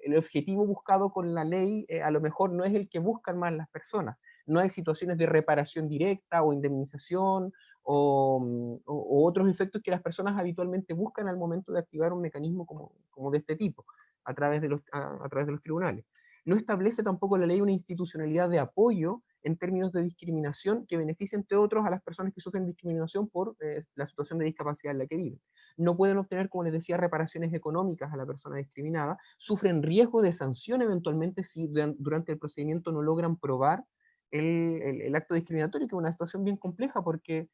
el objetivo buscado con la ley a lo mejor no es el que buscan más las personas. No hay situaciones de reparación directa o indemnización o otros efectos que las personas habitualmente buscan al momento de activar un mecanismo como de este tipo, a través de a través de los tribunales. No establece tampoco la ley una institucionalidad de apoyo en términos de discriminación que beneficie, entre otros, a las personas que sufren discriminación por la situación de discapacidad en la que viven. No pueden obtener, como les decía, reparaciones económicas a la persona discriminada, sufren riesgo de sanción eventualmente si durante el procedimiento no logran probar el acto discriminatorio, que es una situación bien compleja, porque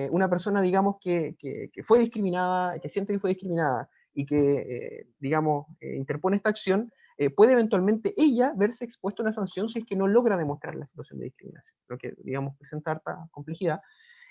una persona, digamos, que fue discriminada, que siente que fue discriminada y que, digamos, interpone esta acción, puede eventualmente ella verse expuesta a una sanción si es que no logra demostrar la situación de discriminación, lo que, digamos, presenta harta complejidad.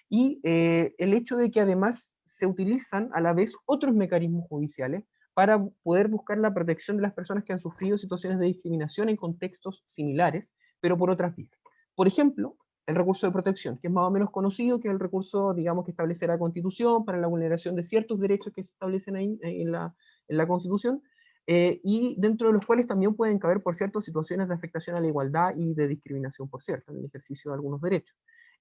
Y el hecho de que además se utilizan a la vez otros mecanismos judiciales para poder buscar la protección de las personas que han sufrido situaciones de discriminación en contextos similares, pero por otras vías. Por ejemplo, el recurso de protección, que es más o menos conocido, que es el recurso, digamos, que establece la Constitución para la vulneración de ciertos derechos que se establecen ahí en la Constitución, y dentro de los cuales también pueden caber, por cierto, situaciones de afectación a la igualdad y de discriminación, por cierto, en el ejercicio de algunos derechos.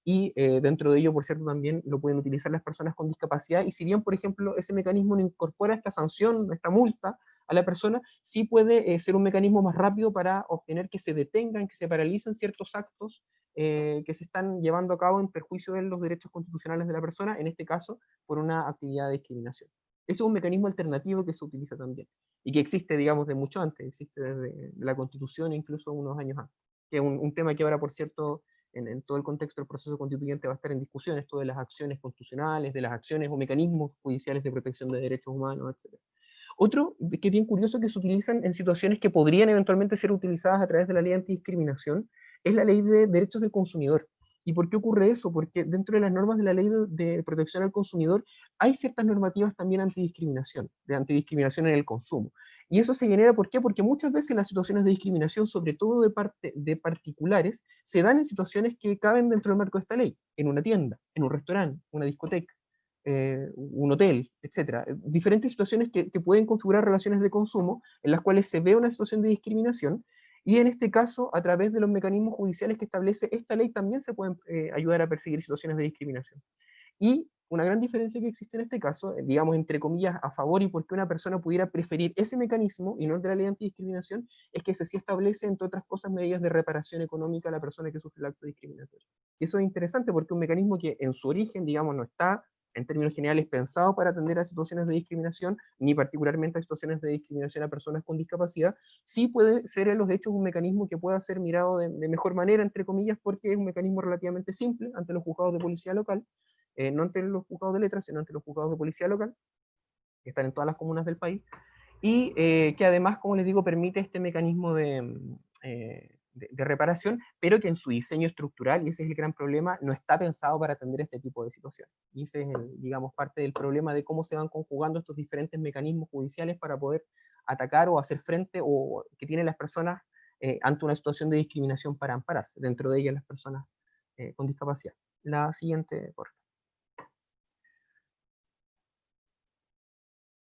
Y dentro de ello, por cierto, también lo pueden utilizar las personas con discapacidad, y si bien, por ejemplo, ese mecanismo no incorpora esta sanción, esta multa a la persona, sí puede ser un mecanismo más rápido para obtener que se detengan, que se paralicen ciertos actos que se están llevando a cabo en perjuicio de los derechos constitucionales de la persona, en este caso, por una actividad de discriminación. Ese es un mecanismo alternativo que se utiliza también, y que existe, digamos, de mucho antes, existe desde la Constitución, incluso unos años antes, que es un tema que ahora, por cierto, en todo el contexto del proceso constituyente va a estar en discusión, esto de las acciones constitucionales, de las acciones o mecanismos judiciales de protección de derechos humanos, etc. Otro que es bien curioso, que se utilizan en situaciones que podrían eventualmente ser utilizadas a través de la ley antidiscriminación, es la ley de derechos del consumidor. ¿Y por qué ocurre eso? Porque dentro de las normas de la ley de protección al consumidor hay ciertas normativas también antidiscriminación, de antidiscriminación en el consumo. Y eso se genera, ¿por qué? Porque muchas veces las situaciones de discriminación, sobre todo de particulares, se dan en situaciones que caben dentro del marco de esta ley, en una tienda, en un restaurante, una discoteca, un hotel, etc. Diferentes situaciones que pueden configurar relaciones de consumo en las cuales se ve una situación de discriminación, y en este caso, a través de los mecanismos judiciales que establece esta ley, también se pueden ayudar a perseguir situaciones de discriminación. Y una gran diferencia que existe en este caso, digamos, entre comillas, a favor y por qué una persona pudiera preferir ese mecanismo y no el de la ley antidiscriminación, es que se sí establece, entre otras cosas, medidas de reparación económica a la persona que sufre el acto discriminatorio. Y eso es interesante porque es un mecanismo que en su origen, digamos, no está en términos generales pensado para atender a situaciones de discriminación, ni particularmente a situaciones de discriminación a personas con discapacidad, sí puede ser en los hechos un mecanismo que pueda ser mirado de mejor manera, entre comillas, porque es un mecanismo relativamente simple ante los juzgados de policía local, no ante los juzgados de letras, sino ante los juzgados de policía local, que están en todas las comunas del país, y que además, como les digo, permite este mecanismo de reparación, pero que en su diseño estructural, y ese es el gran problema, no está pensado para atender este tipo de situaciones. Y ese es, digamos, parte del problema de cómo se van conjugando estos diferentes mecanismos judiciales para poder atacar o hacer frente, o que tienen las personas ante una situación de discriminación para ampararse, dentro de ellas las personas con discapacidad. La siguiente, por favor.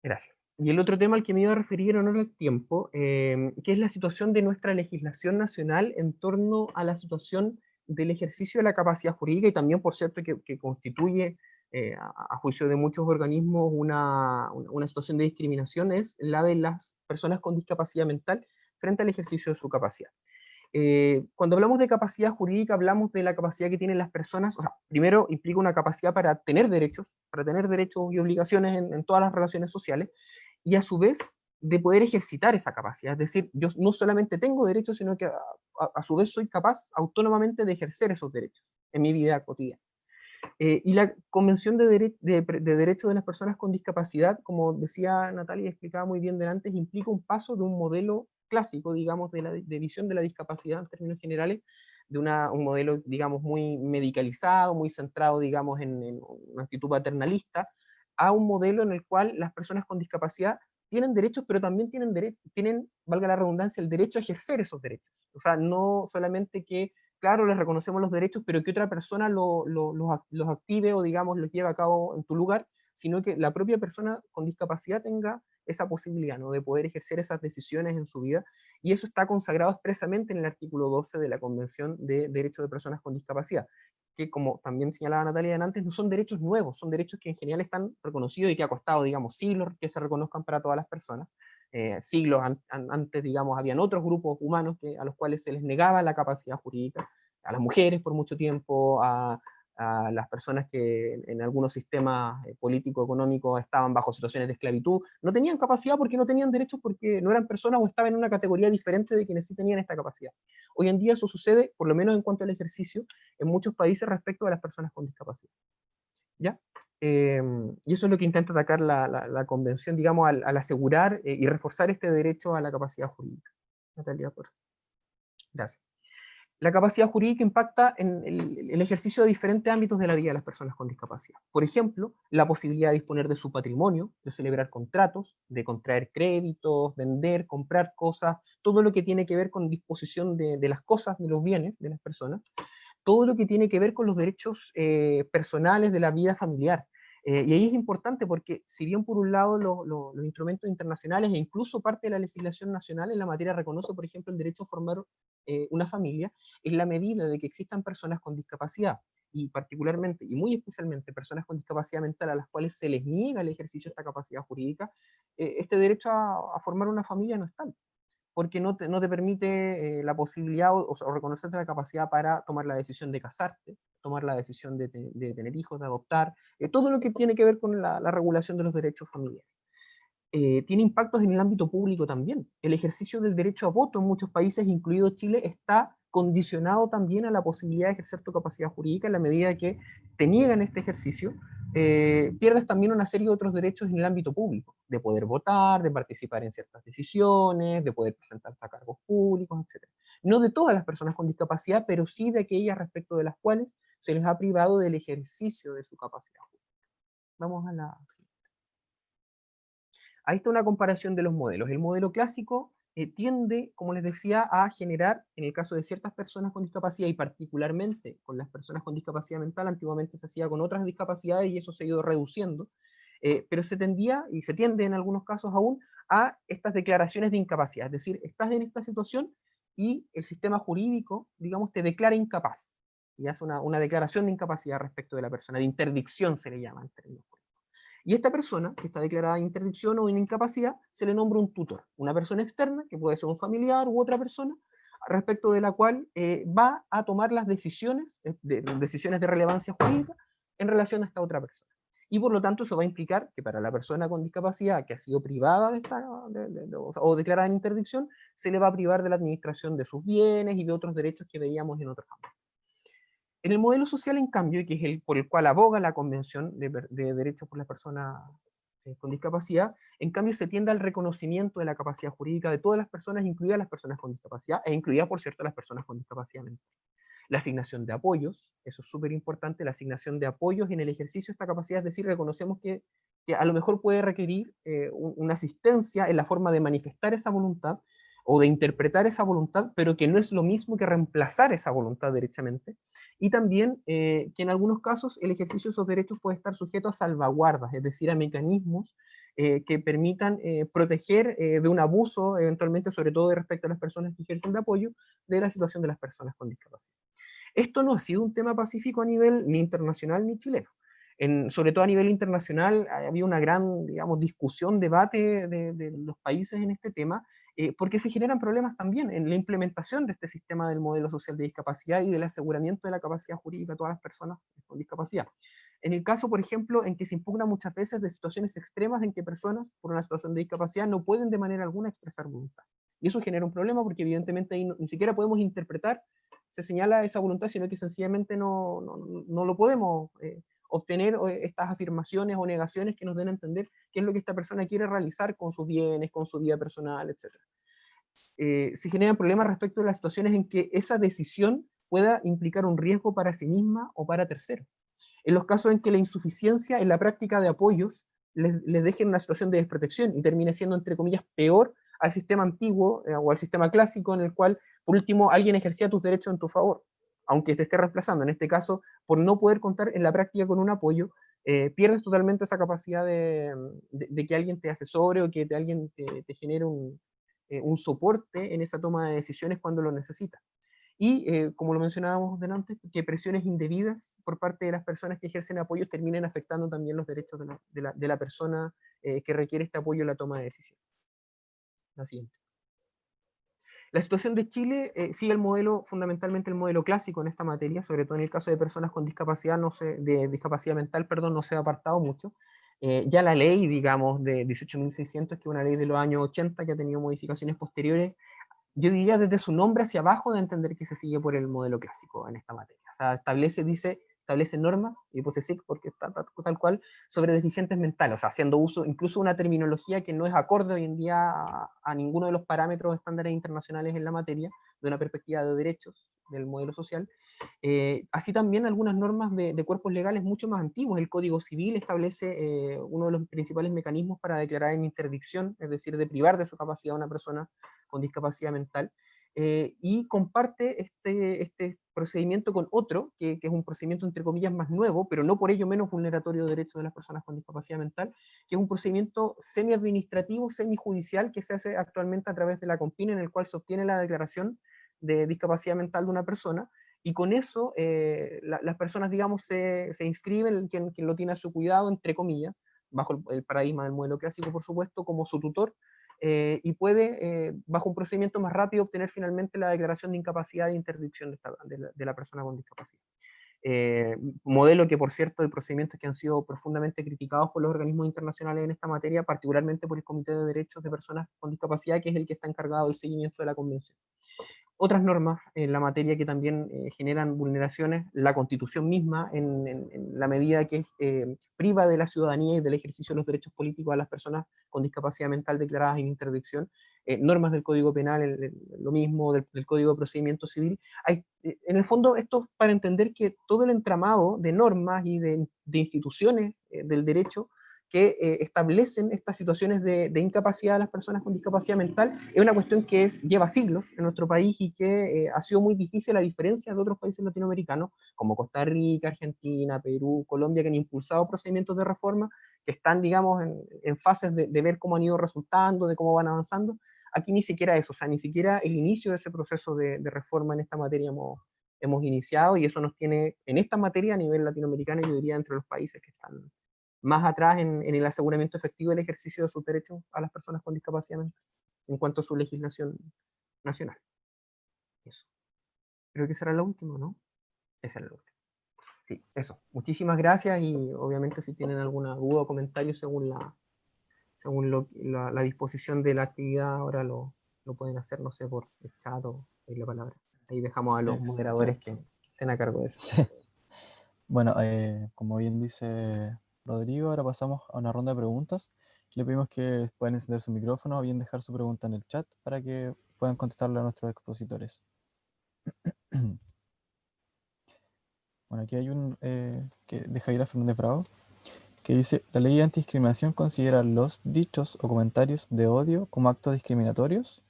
Gracias. Y el otro tema al que me iba a referir en honor al tiempo, que es la situación de nuestra legislación nacional en torno a la situación del ejercicio de la capacidad jurídica, y también, por cierto, que constituye, a juicio de muchos organismos, una situación de discriminación, es la de las personas con discapacidad mental frente al ejercicio de su capacidad. Cuando hablamos de capacidad jurídica, hablamos de la capacidad que tienen las personas, o sea, primero implica una capacidad para tener derechos y obligaciones en todas las relaciones sociales, y a su vez de poder ejercitar esa capacidad. Es decir, yo no solamente tengo derechos, sino que a su vez soy capaz autónomamente de ejercer esos derechos en mi vida cotidiana. Y la Convención de Derechos de las Personas con Discapacidad, como decía Natalia y explicaba muy bien delante, implica un paso de un modelo clásico, digamos, de visión de la discapacidad en términos generales, de un modelo, digamos, muy medicalizado, muy centrado, digamos, en una actitud paternalista, a un modelo en el cual las personas con discapacidad tienen derechos, pero también tienen, valga la redundancia, el derecho a ejercer esos derechos. O sea, no solamente que, claro, les reconocemos los derechos, pero que otra persona los active o, digamos, los lleve a cabo en tu lugar, sino que la propia persona con discapacidad tenga esa posibilidad, ¿no?, de poder ejercer esas decisiones en su vida, y eso está consagrado expresamente en el artículo 12 de la Convención de Derechos de Personas con Discapacidad, que, como también señalaba Natalia antes, no son derechos nuevos, son derechos que en general están reconocidos y que ha costado, digamos, siglos que se reconozcan para todas las personas. Siglos antes, digamos, habían otros grupos humanos a los cuales se les negaba la capacidad jurídica, a las mujeres por mucho tiempo, a las personas que en algunos sistemas político-económicos estaban bajo situaciones de esclavitud, no tenían capacidad porque no tenían derechos, porque no eran personas o estaban en una categoría diferente de quienes sí tenían esta capacidad. Hoy en día eso sucede, por lo menos en cuanto al ejercicio, en muchos países respecto a las personas con discapacidad. ¿Ya? Y eso es lo que intenta atacar la convención, digamos, al asegurar y reforzar este derecho a la capacidad jurídica. Natalia, por favor. Gracias. La capacidad jurídica impacta en el ejercicio de diferentes ámbitos de la vida de las personas con discapacidad. Por ejemplo, la posibilidad de disponer de su patrimonio, de celebrar contratos, de contraer créditos, vender, comprar cosas, todo lo que tiene que ver con disposición de las cosas, de los bienes de las personas, todo lo que tiene que ver con los derechos personales de la vida familiar. Y ahí es importante porque si bien por un lado los instrumentos internacionales e incluso parte de la legislación nacional en la materia reconoce, por ejemplo, el derecho a formar una familia, en la medida de que existan personas con discapacidad, y particularmente y muy especialmente personas con discapacidad mental a las cuales se les niega el ejercicio de esta capacidad jurídica, este derecho a formar una familia no está, porque no te permite la posibilidad o reconocerte la capacidad para tomar la decisión de casarte, tomar la decisión de tener hijos, de adoptar, todo lo que tiene que ver con la regulación de los derechos familiares. Tiene impactos en el ámbito público también. El ejercicio del derecho a voto en muchos países, incluido Chile, está condicionado también a la posibilidad de ejercer tu capacidad jurídica. En la medida que te niegan este ejercicio, pierdes también una serie de otros derechos en el ámbito público, de poder votar, de participar en ciertas decisiones, de poder presentarse a cargos públicos, etc. No de todas las personas con discapacidad, pero sí de aquellas respecto de las cuales se les ha privado del ejercicio de su capacidad jurídica. Vamos a la... Ahí está una comparación de los modelos. El modelo clásico tiende, como les decía, a generar, en el caso de ciertas personas con discapacidad y particularmente con las personas con discapacidad mental, antiguamente se hacía con otras discapacidades y eso se ha ido reduciendo, pero se tendía y se tiende en algunos casos aún a estas declaraciones de incapacidad, es decir, estás en esta situación y el sistema jurídico, digamos, te declara incapaz y hace una declaración de incapacidad respecto de la persona, de interdicción se le llama en términos jurídicos. Y esta persona, que está declarada en interdicción o en incapacidad, se le nombra un tutor, una persona externa, que puede ser un familiar u otra persona, respecto de la cual va a tomar las decisiones de relevancia jurídica en relación a esta otra persona. Y por lo tanto eso va a implicar que para la persona con discapacidad que ha sido privada o declarada en interdicción, se le va a privar de la administración de sus bienes y de otros derechos que veíamos en otros ámbitos. En el modelo social, en cambio, que es el por el cual aboga la Convención de Derechos por las Personas con Discapacidad, en cambio se tiende al reconocimiento de la capacidad jurídica de todas las personas, incluidas las personas con discapacidad, e incluidas, por cierto, las personas con discapacidad mental. La asignación de apoyos, eso es súper importante, la asignación de apoyos en el ejercicio de esta capacidad, es decir, reconocemos que a lo mejor puede requerir una asistencia en la forma de manifestar esa voluntad, o de interpretar esa voluntad, pero que no es lo mismo que reemplazar esa voluntad derechamente, y también que en algunos casos el ejercicio de esos derechos puede estar sujeto a salvaguardas, es decir, a mecanismos que permitan proteger de un abuso, eventualmente, sobre todo respecto a las personas que ejercen de apoyo, de la situación de las personas con discapacidad. Esto no ha sido un tema pacífico a nivel ni internacional ni chileno. Sobre todo a nivel internacional había una gran, digamos, discusión, debate de los países en este tema, porque se generan problemas también en la implementación de este sistema del modelo social de discapacidad y del aseguramiento de la capacidad jurídica a todas las personas con discapacidad. En el caso, por ejemplo, en que se impugna muchas veces de situaciones extremas en que personas por una situación de discapacidad no pueden de manera alguna expresar voluntad. Y eso genera un problema porque evidentemente ahí ni siquiera podemos interpretar, se señala esa voluntad, sino que sencillamente no lo podemos obtener estas afirmaciones o negaciones que nos den a entender qué es lo que esta persona quiere realizar con sus bienes, con su vida personal, etc. Se generan problemas respecto a las situaciones en que esa decisión pueda implicar un riesgo para sí misma o para terceros. En los casos en que la insuficiencia en la práctica de apoyos les deje en una situación de desprotección y termine siendo, entre comillas, peor al sistema antiguo o al sistema clásico en el cual, por último, alguien ejercía tus derechos en tu favor, aunque te esté reemplazando. En este caso, por no poder contar en la práctica con un apoyo, pierdes totalmente esa capacidad de que alguien te asesore o que alguien te genere un soporte en esa toma de decisiones cuando lo necesitas. Y, como lo mencionábamos delante, que presiones indebidas por parte de las personas que ejercen apoyos terminen afectando también los derechos de la persona que requiere este apoyo en la toma de decisiones. La siguiente. La situación de Chile sigue el modelo, fundamentalmente el modelo clásico en esta materia, sobre todo en el caso de personas con discapacidad, de discapacidad mental, perdón, no se ha apartado mucho. Ya la ley, digamos, de 18.600, que es una ley de los años 80 que ha tenido modificaciones posteriores, yo diría desde su nombre hacia abajo de entender que se sigue por el modelo clásico en esta materia. O sea, establece normas, y pues sí, porque está tal cual, sobre deficientes mentales, o sea, haciendo uso incluso una terminología que no es acorde hoy en día a ninguno de los parámetros estándares internacionales en la materia, de una perspectiva de derechos del modelo social. Así también algunas normas de cuerpos legales mucho más antiguos. El Código Civil establece uno de los principales mecanismos para declarar en interdicción, es decir, de privar de su capacidad a una persona con discapacidad mental, y comparte este procedimiento con otro, que es un procedimiento entre comillas más nuevo, pero no por ello menos vulneratorio de derechos de las personas con discapacidad mental, que es un procedimiento semi-administrativo, semi-judicial, que se hace actualmente a través de la COMPIN, en el cual se obtiene la declaración de discapacidad mental de una persona, y con eso las personas, digamos, se inscriben, quien lo tiene a su cuidado, entre comillas, bajo el paradigma del modelo clásico, por supuesto, como su tutor, y puede, bajo un procedimiento más rápido, obtener finalmente la declaración de incapacidad e interdicción de la persona con discapacidad. Modelo que, por cierto, de procedimientos que han sido profundamente criticados por los organismos internacionales en esta materia, particularmente por el Comité de Derechos de Personas con Discapacidad, que es el que está encargado del seguimiento de la convención. Otras normas en la materia que también generan vulneraciones, la Constitución misma, en la medida que priva de la ciudadanía y del ejercicio de los derechos políticos a las personas con discapacidad mental declaradas en interdicción, normas del Código Penal, lo mismo, del Código de Procedimiento Civil. En el fondo, esto es para entender que todo el entramado de normas y de instituciones del derecho que establecen estas situaciones de incapacidad de las personas con discapacidad mental, es una cuestión que lleva siglos en nuestro país y que ha sido muy difícil, a diferencia de otros países latinoamericanos, como Costa Rica, Argentina, Perú, Colombia, que han impulsado procedimientos de reforma, que están, digamos, en fases de ver cómo han ido resultando, de cómo van avanzando. Aquí ni siquiera eso, o sea, ni siquiera el inicio de ese proceso de reforma en esta materia hemos iniciado, y eso nos tiene en esta materia a nivel latinoamericano, yo diría, entre los países que están más atrás en el aseguramiento efectivo del ejercicio de sus derechos a las personas con discapacidad mental, en cuanto a su legislación nacional. Eso. Creo que será lo último, ¿no? Esa era la última. Sí, eso. Muchísimas gracias, y obviamente si tienen alguna duda o comentario según la disposición de la actividad, ahora lo pueden hacer, no sé, por el chat o en la palabra. Ahí dejamos a los moderadores que estén a cargo de eso. Sí. Bueno, como bien dice Rodrigo, ahora pasamos a una ronda de preguntas. Le pedimos que puedan encender su micrófono o bien dejar su pregunta en el chat para que puedan contestarle a nuestros expositores. Bueno, aquí hay un que de Jaira Fernández Bravo, que dice: la ley de antidiscriminación considera los dichos o comentarios de odio como actos discriminatorios.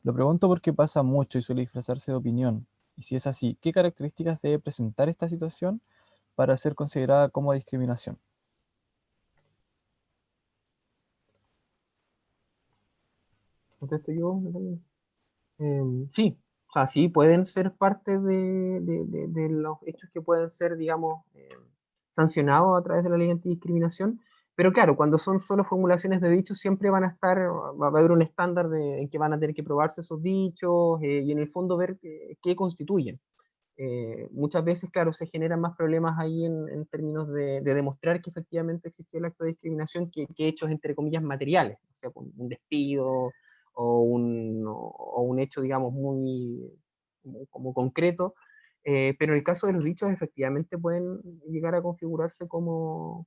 Lo pregunto porque pasa mucho y suele disfrazarse de opinión. Y si es así, ¿qué características debe presentar esta situación para ser considerada como discriminación? ¿Contesto yo? Sí, o sea, sí, pueden ser parte de los hechos que pueden ser, digamos, sancionados a través de la ley de antidiscriminación, pero claro, cuando son solo formulaciones de dichos, siempre van a estar, va a haber un estándar en que van a tener que probarse esos dichos, y en el fondo ver qué constituyen. Muchas veces, claro, se generan más problemas ahí en términos de demostrar que efectivamente existió el acto de discriminación que hechos, entre comillas, materiales, o sea, un despido o un hecho, digamos, muy como concreto, pero en el caso de los dichos efectivamente pueden llegar a configurarse como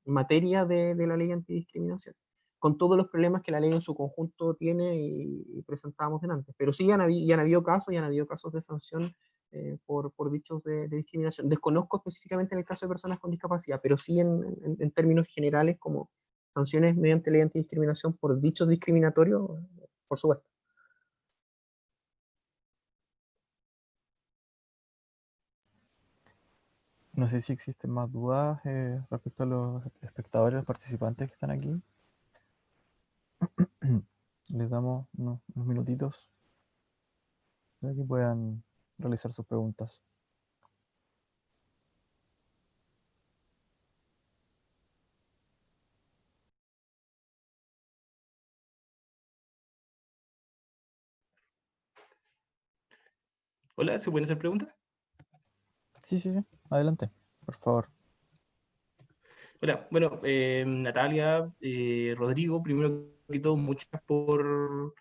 materia de la ley antidiscriminación, con todos los problemas que la ley en su conjunto tiene y presentábamos delante. Pero sí, ya han habido casos de sanción por dichos de discriminación. Desconozco específicamente en el caso de personas con discapacidad, pero sí en términos generales como sanciones mediante ley antidiscriminación por dichos discriminatorios, por supuesto. No sé si existen más dudas respecto a los espectadores, los participantes que están aquí. Les damos unos minutitos para que puedan realizar sus preguntas. Hola, ¿se pueden hacer preguntas? Sí, adelante, por favor. Hola, bueno, Natalia, Rodrigo, primero que todo, muchas gracias por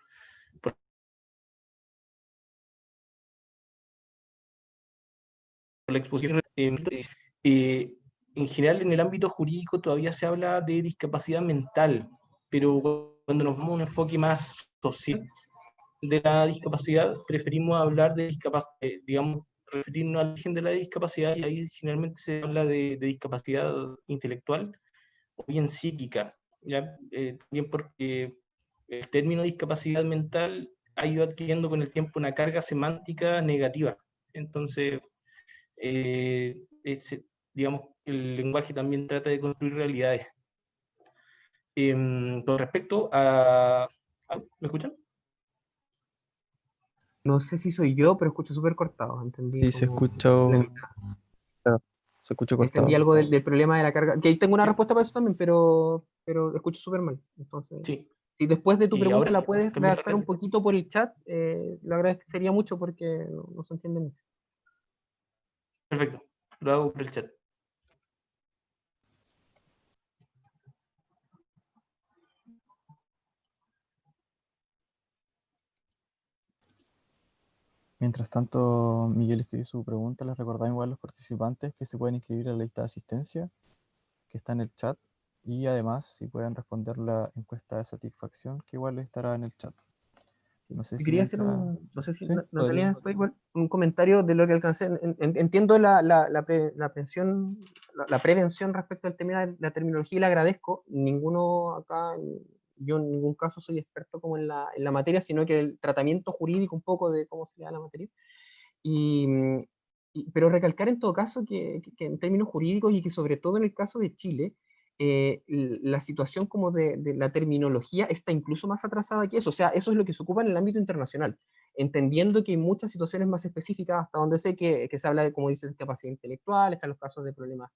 la exposición. En general, en el ámbito jurídico todavía se habla de discapacidad mental, pero cuando nos vamos a un enfoque más social, de la discapacidad, preferimos hablar de discapacidad, digamos, referirnos al origen de la discapacidad, y ahí generalmente se habla de discapacidad intelectual o bien psíquica, ¿ya? También porque el término discapacidad mental ha ido adquiriendo con el tiempo una carga semántica negativa. Entonces, digamos, el lenguaje también trata de construir realidades. Con respecto a... ¿Me escuchan? No sé si soy yo, pero escucho súper cortado. Entendí Sí, se como escucha, la mitad. claro, se escucha Entendí cortado. algo del problema de la carga. Que ahí tengo una Sí, respuesta para eso también, pero escucho súper mal. Entonces, sí. si después de tu Y pregunta ahora, la puedes cambiando redactar un poquito por el chat, lo agradecería mucho porque no se entiende mucho. perfecto, lo hago por el chat. Mientras tanto, Miguel escribió su pregunta. Les recordamos igual a los participantes que se pueden inscribir a la lista de asistencia que está en el chat, y además si pueden responder la encuesta de satisfacción que igual estará en el chat. No sé Yo si quería hacer mientras... no sé si Sí, Natalia, podría. después igual, un comentario de lo que alcancé. Entiendo la prevención respecto al tema de la terminología y la agradezco. Ninguno acá, yo en ningún caso soy experto como en la materia, sino que el tratamiento jurídico un poco de cómo se le da la materia. Y, pero recalcar en todo caso que en términos jurídicos y que sobre todo en el caso de Chile, la situación como de la terminología está incluso más atrasada que eso. O sea, eso es lo que se ocupa en el ámbito internacional, entendiendo que hay muchas situaciones más específicas, hasta donde sé que se habla de, como dices, discapacidad intelectual, están los casos de problemas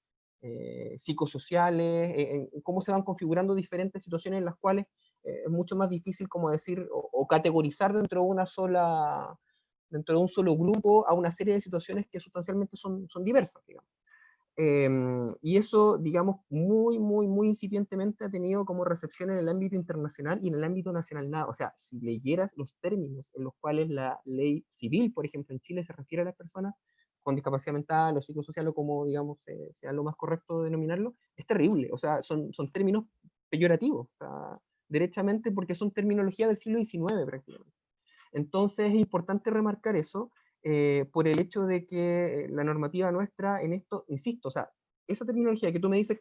psicosociales, en cómo se van configurando diferentes situaciones en las cuales es mucho más difícil como decir o categorizar dentro de un solo grupo a una serie de situaciones que sustancialmente son diversas, digamos. Y eso, digamos, muy incipientemente ha tenido como recepción en el ámbito internacional y en el ámbito nacional nada. O sea, si leyeras los términos en los cuales la ley civil, por ejemplo, en Chile se refiere a las personas con discapacidad mental o psicosocial o como, digamos, sea lo más correcto denominarlo, es terrible. O sea, son términos peyorativos, o sea, derechamente porque son terminología del siglo XIX prácticamente. Entonces es importante remarcar eso por el hecho de que la normativa nuestra en esto, insisto, o sea, esa terminología que tú me dices,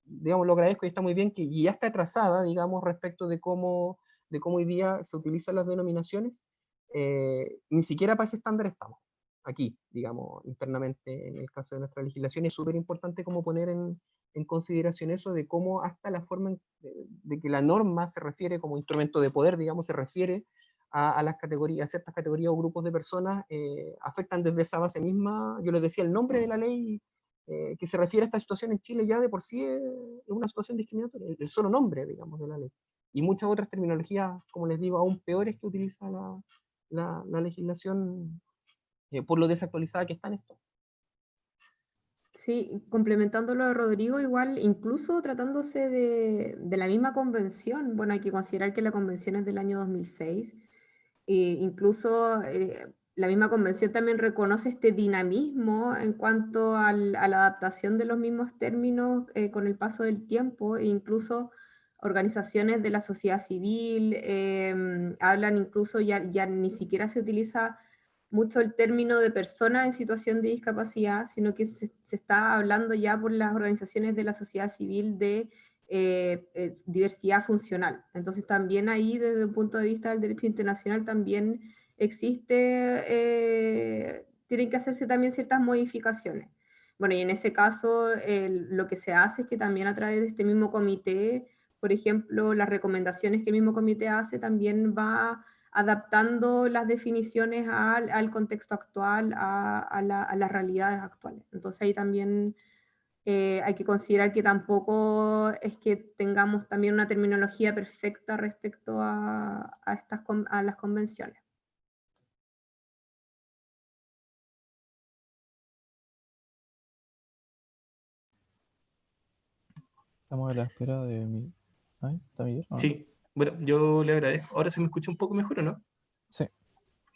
digamos, lo agradezco y está muy bien, que ya está atrasada, digamos, respecto de cómo hoy día se utilizan las denominaciones, ni siquiera para ese estándar estamos. Aquí, digamos, internamente, en el caso de nuestra legislación, es súper importante como poner en consideración eso de cómo hasta la forma de que la norma se refiere como instrumento de poder, digamos, se refiere a las categorías, a ciertas categorías o grupos de personas, afectan desde esa base misma. Yo les decía, el nombre de la ley que se refiere a esta situación en Chile ya de por sí es una situación discriminatoria, el solo nombre, digamos, de la ley. Y muchas otras terminologías, como les digo, aún peores que utiliza la legislación por lo desactualizada que está en esto. Sí, complementando lo de Rodrigo, igual, incluso tratándose de la misma convención, bueno, hay que considerar que la convención es del año 2006, incluso la misma convención también reconoce este dinamismo en cuanto a la adaptación de los mismos términos con el paso del tiempo, e incluso organizaciones de la sociedad civil hablan incluso, ya ni siquiera se utiliza mucho el término de persona en situación de discapacidad, sino que se está hablando ya por las organizaciones de la sociedad civil de diversidad funcional. Entonces también ahí, desde el punto de vista del derecho internacional, también tienen que hacerse también ciertas modificaciones. Bueno, y en ese caso lo que se hace es que también a través de este mismo comité, por ejemplo, las recomendaciones que el mismo comité hace también va adaptando las definiciones al contexto actual, a las realidades actuales. Entonces ahí también hay que considerar que tampoco es que tengamos también una terminología perfecta respecto a las convenciones. Estamos a la espera de mi... ¿Ay? ¿Está bien? ¿No? Sí, bueno, yo le agradezco. Ahora se me escucha un poco mejor, ¿o no? Sí.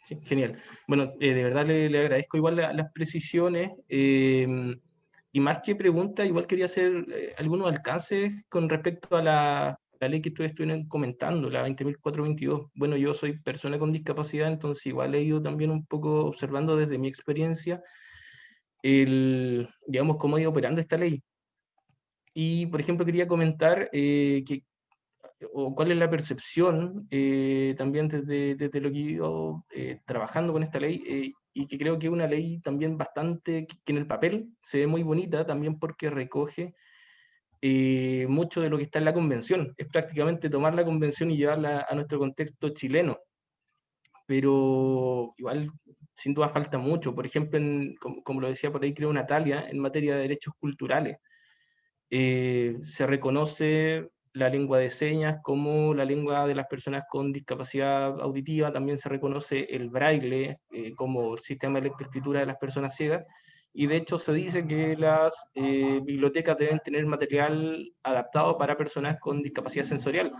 Sí, genial. Bueno, de verdad le agradezco igual las precisiones, y más que pregunta, igual quería hacer algunos alcances con respecto a la ley que ustedes estuvieron comentando, la 20.422. Bueno, yo soy persona con discapacidad, entonces igual he ido también un poco observando desde mi experiencia digamos, cómo ha ido operando esta ley. Y, por ejemplo, quería comentar o cuál es la percepción también desde lo que he ido trabajando con esta ley, y que creo que es una ley también bastante, que en el papel se ve muy bonita, también porque recoge mucho de lo que está en la convención. Es prácticamente tomar la convención y llevarla a nuestro contexto chileno, pero igual sin duda falta mucho. Por ejemplo, como lo decía por ahí, creo Natalia, en materia de derechos culturales. Se reconoce la lengua de señas como la lengua de las personas con discapacidad auditiva, también se reconoce el braille como el sistema de lectoescritura de las personas ciegas, y de hecho se dice que las bibliotecas deben tener material adaptado para personas con discapacidad sensorial.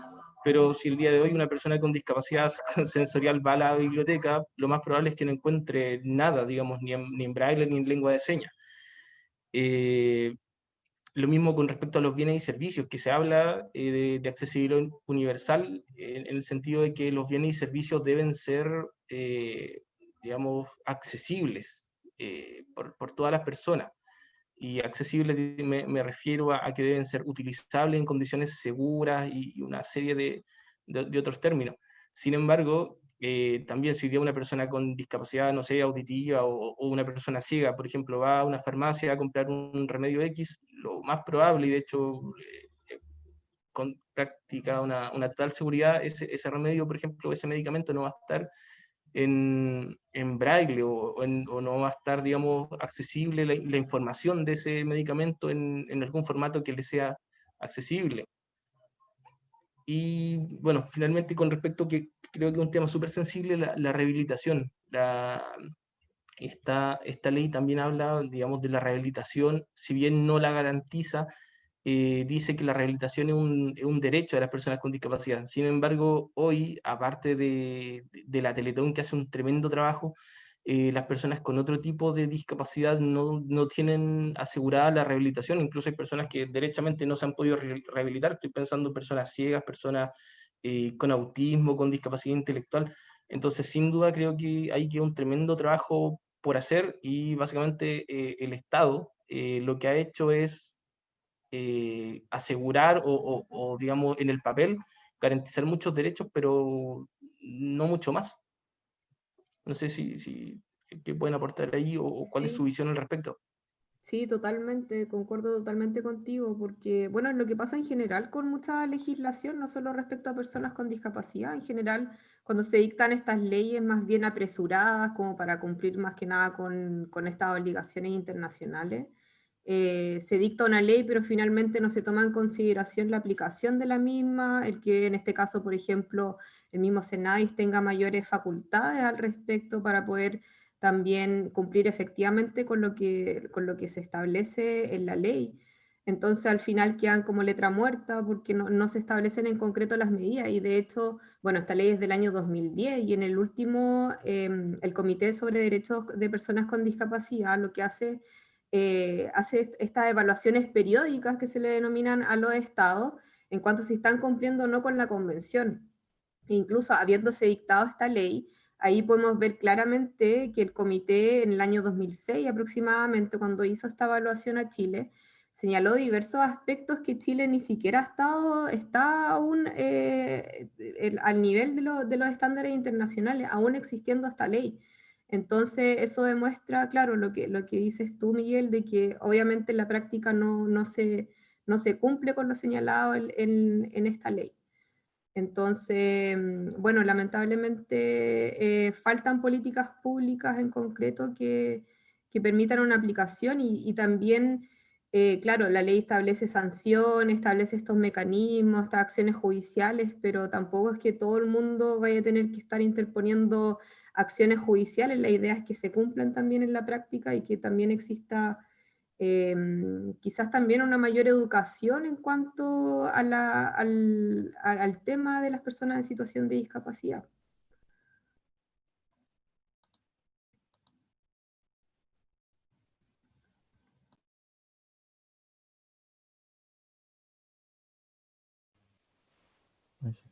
Pero si el día de hoy una persona con discapacidad sensorial va a la biblioteca, lo más probable es que no encuentre nada, digamos, ni en braille ni en lengua de señas. Lo mismo con respecto a los bienes y servicios, que se habla de accesibilidad universal en el sentido de que los bienes y servicios deben ser, digamos, accesibles por todas las personas. Y accesibles me refiero a que deben ser utilizables en condiciones seguras y una serie de otros términos. Sin embargo, también si una persona con discapacidad, no sé, auditiva o una persona ciega, por ejemplo, va a una farmacia a comprar un remedio X, lo más probable, y de hecho con práctica una total seguridad, ese remedio, por ejemplo, ese medicamento no va a estar en braille o no va a estar, digamos, accesible la información de ese medicamento en algún formato que le sea accesible. Y bueno, finalmente con respecto que creo que es un tema súper sensible, la rehabilitación. Esta ley también habla, digamos, de la rehabilitación, si bien no la garantiza, dice que la rehabilitación es un derecho de las personas con discapacidad. Sin embargo, hoy, aparte de la Teletón, que hace un tremendo trabajo, las personas con otro tipo de discapacidad no tienen asegurada la rehabilitación. Incluso hay personas que derechamente no se han podido rehabilitar. Estoy pensando en personas ciegas, personas con autismo, con discapacidad intelectual. Entonces, sin duda, creo que hay que un tremendo trabajo por hacer, y básicamente el Estado lo que ha hecho es asegurar digamos, en el papel, garantizar muchos derechos, pero no mucho más. No sé qué pueden aportar ahí o cuál es su Sí. visión al respecto. Sí, totalmente, concuerdo totalmente contigo, porque, bueno, es lo que pasa en general con mucha legislación, no solo respecto a personas con discapacidad, en general, cuando se dictan estas leyes más bien apresuradas, como para cumplir más que nada con estas obligaciones internacionales, se dicta una ley, pero finalmente no se toma en consideración la aplicación de la misma, el que en este caso, por ejemplo, el mismo Senadis tenga mayores facultades al respecto para poder también cumplir efectivamente con lo que se establece en la ley. Entonces al final quedan como letra muerta porque no se establecen en concreto las medidas, y de hecho, bueno, esta ley es del año 2010 y en el último, el Comité sobre Derechos de Personas con Discapacidad lo que hace estas evaluaciones periódicas que se le denominan a los estados en cuanto a si están cumpliendo o no con la convención. E incluso habiéndose dictado esta ley, ahí podemos ver claramente que el comité en el año 2006 aproximadamente, cuando hizo esta evaluación a Chile, señaló diversos aspectos que Chile ni siquiera está aún al nivel de los estándares internacionales, aún existiendo esta ley. Entonces, eso demuestra, claro, lo que dices tú, Miguel, de que obviamente en la práctica no se cumple con lo señalado en esta ley. Entonces, bueno, lamentablemente faltan políticas públicas en concreto que permitan una aplicación y también, claro, la ley establece sanciones, establece estos mecanismos, estas acciones judiciales, pero tampoco es que todo el mundo vaya a tener que estar interponiendo acciones judiciales. La idea es que se cumplan también en la práctica y que también exista quizás también una mayor educación en cuanto al tema de las personas en situación de discapacidad. Ahí sí.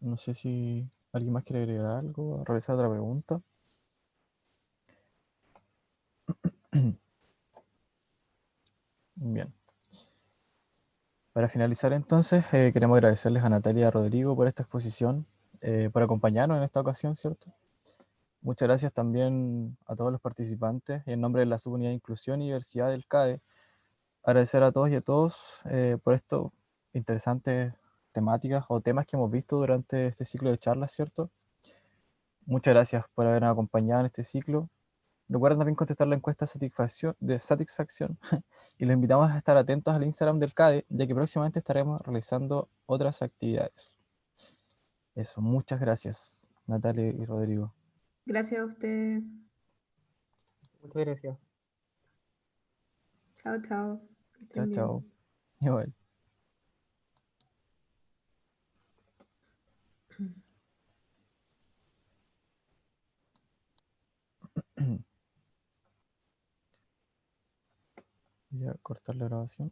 No sé si alguien más quiere agregar algo, realizar otra pregunta. Bien. Para finalizar entonces, queremos agradecerles a Natalia y a Rodrigo por esta exposición, por acompañarnos en esta ocasión, ¿cierto? Muchas gracias también a todos los participantes y en nombre de la Subunidad de Inclusión y Diversidad del CADE, agradecer a todos y a todos por estas interesantes temáticas o temas que hemos visto durante este ciclo de charlas, ¿cierto? Muchas gracias por habernos acompañado en este ciclo. Recuerden también contestar la encuesta de satisfacción y los invitamos a estar atentos al Instagram del CADE, ya que próximamente estaremos realizando otras actividades. Eso, muchas gracias, Natalia y Rodrigo. Gracias a ustedes. Muchas gracias. Chao, chao. Que Chao, estén chao. bien. Igual. Voy a cortar la grabación.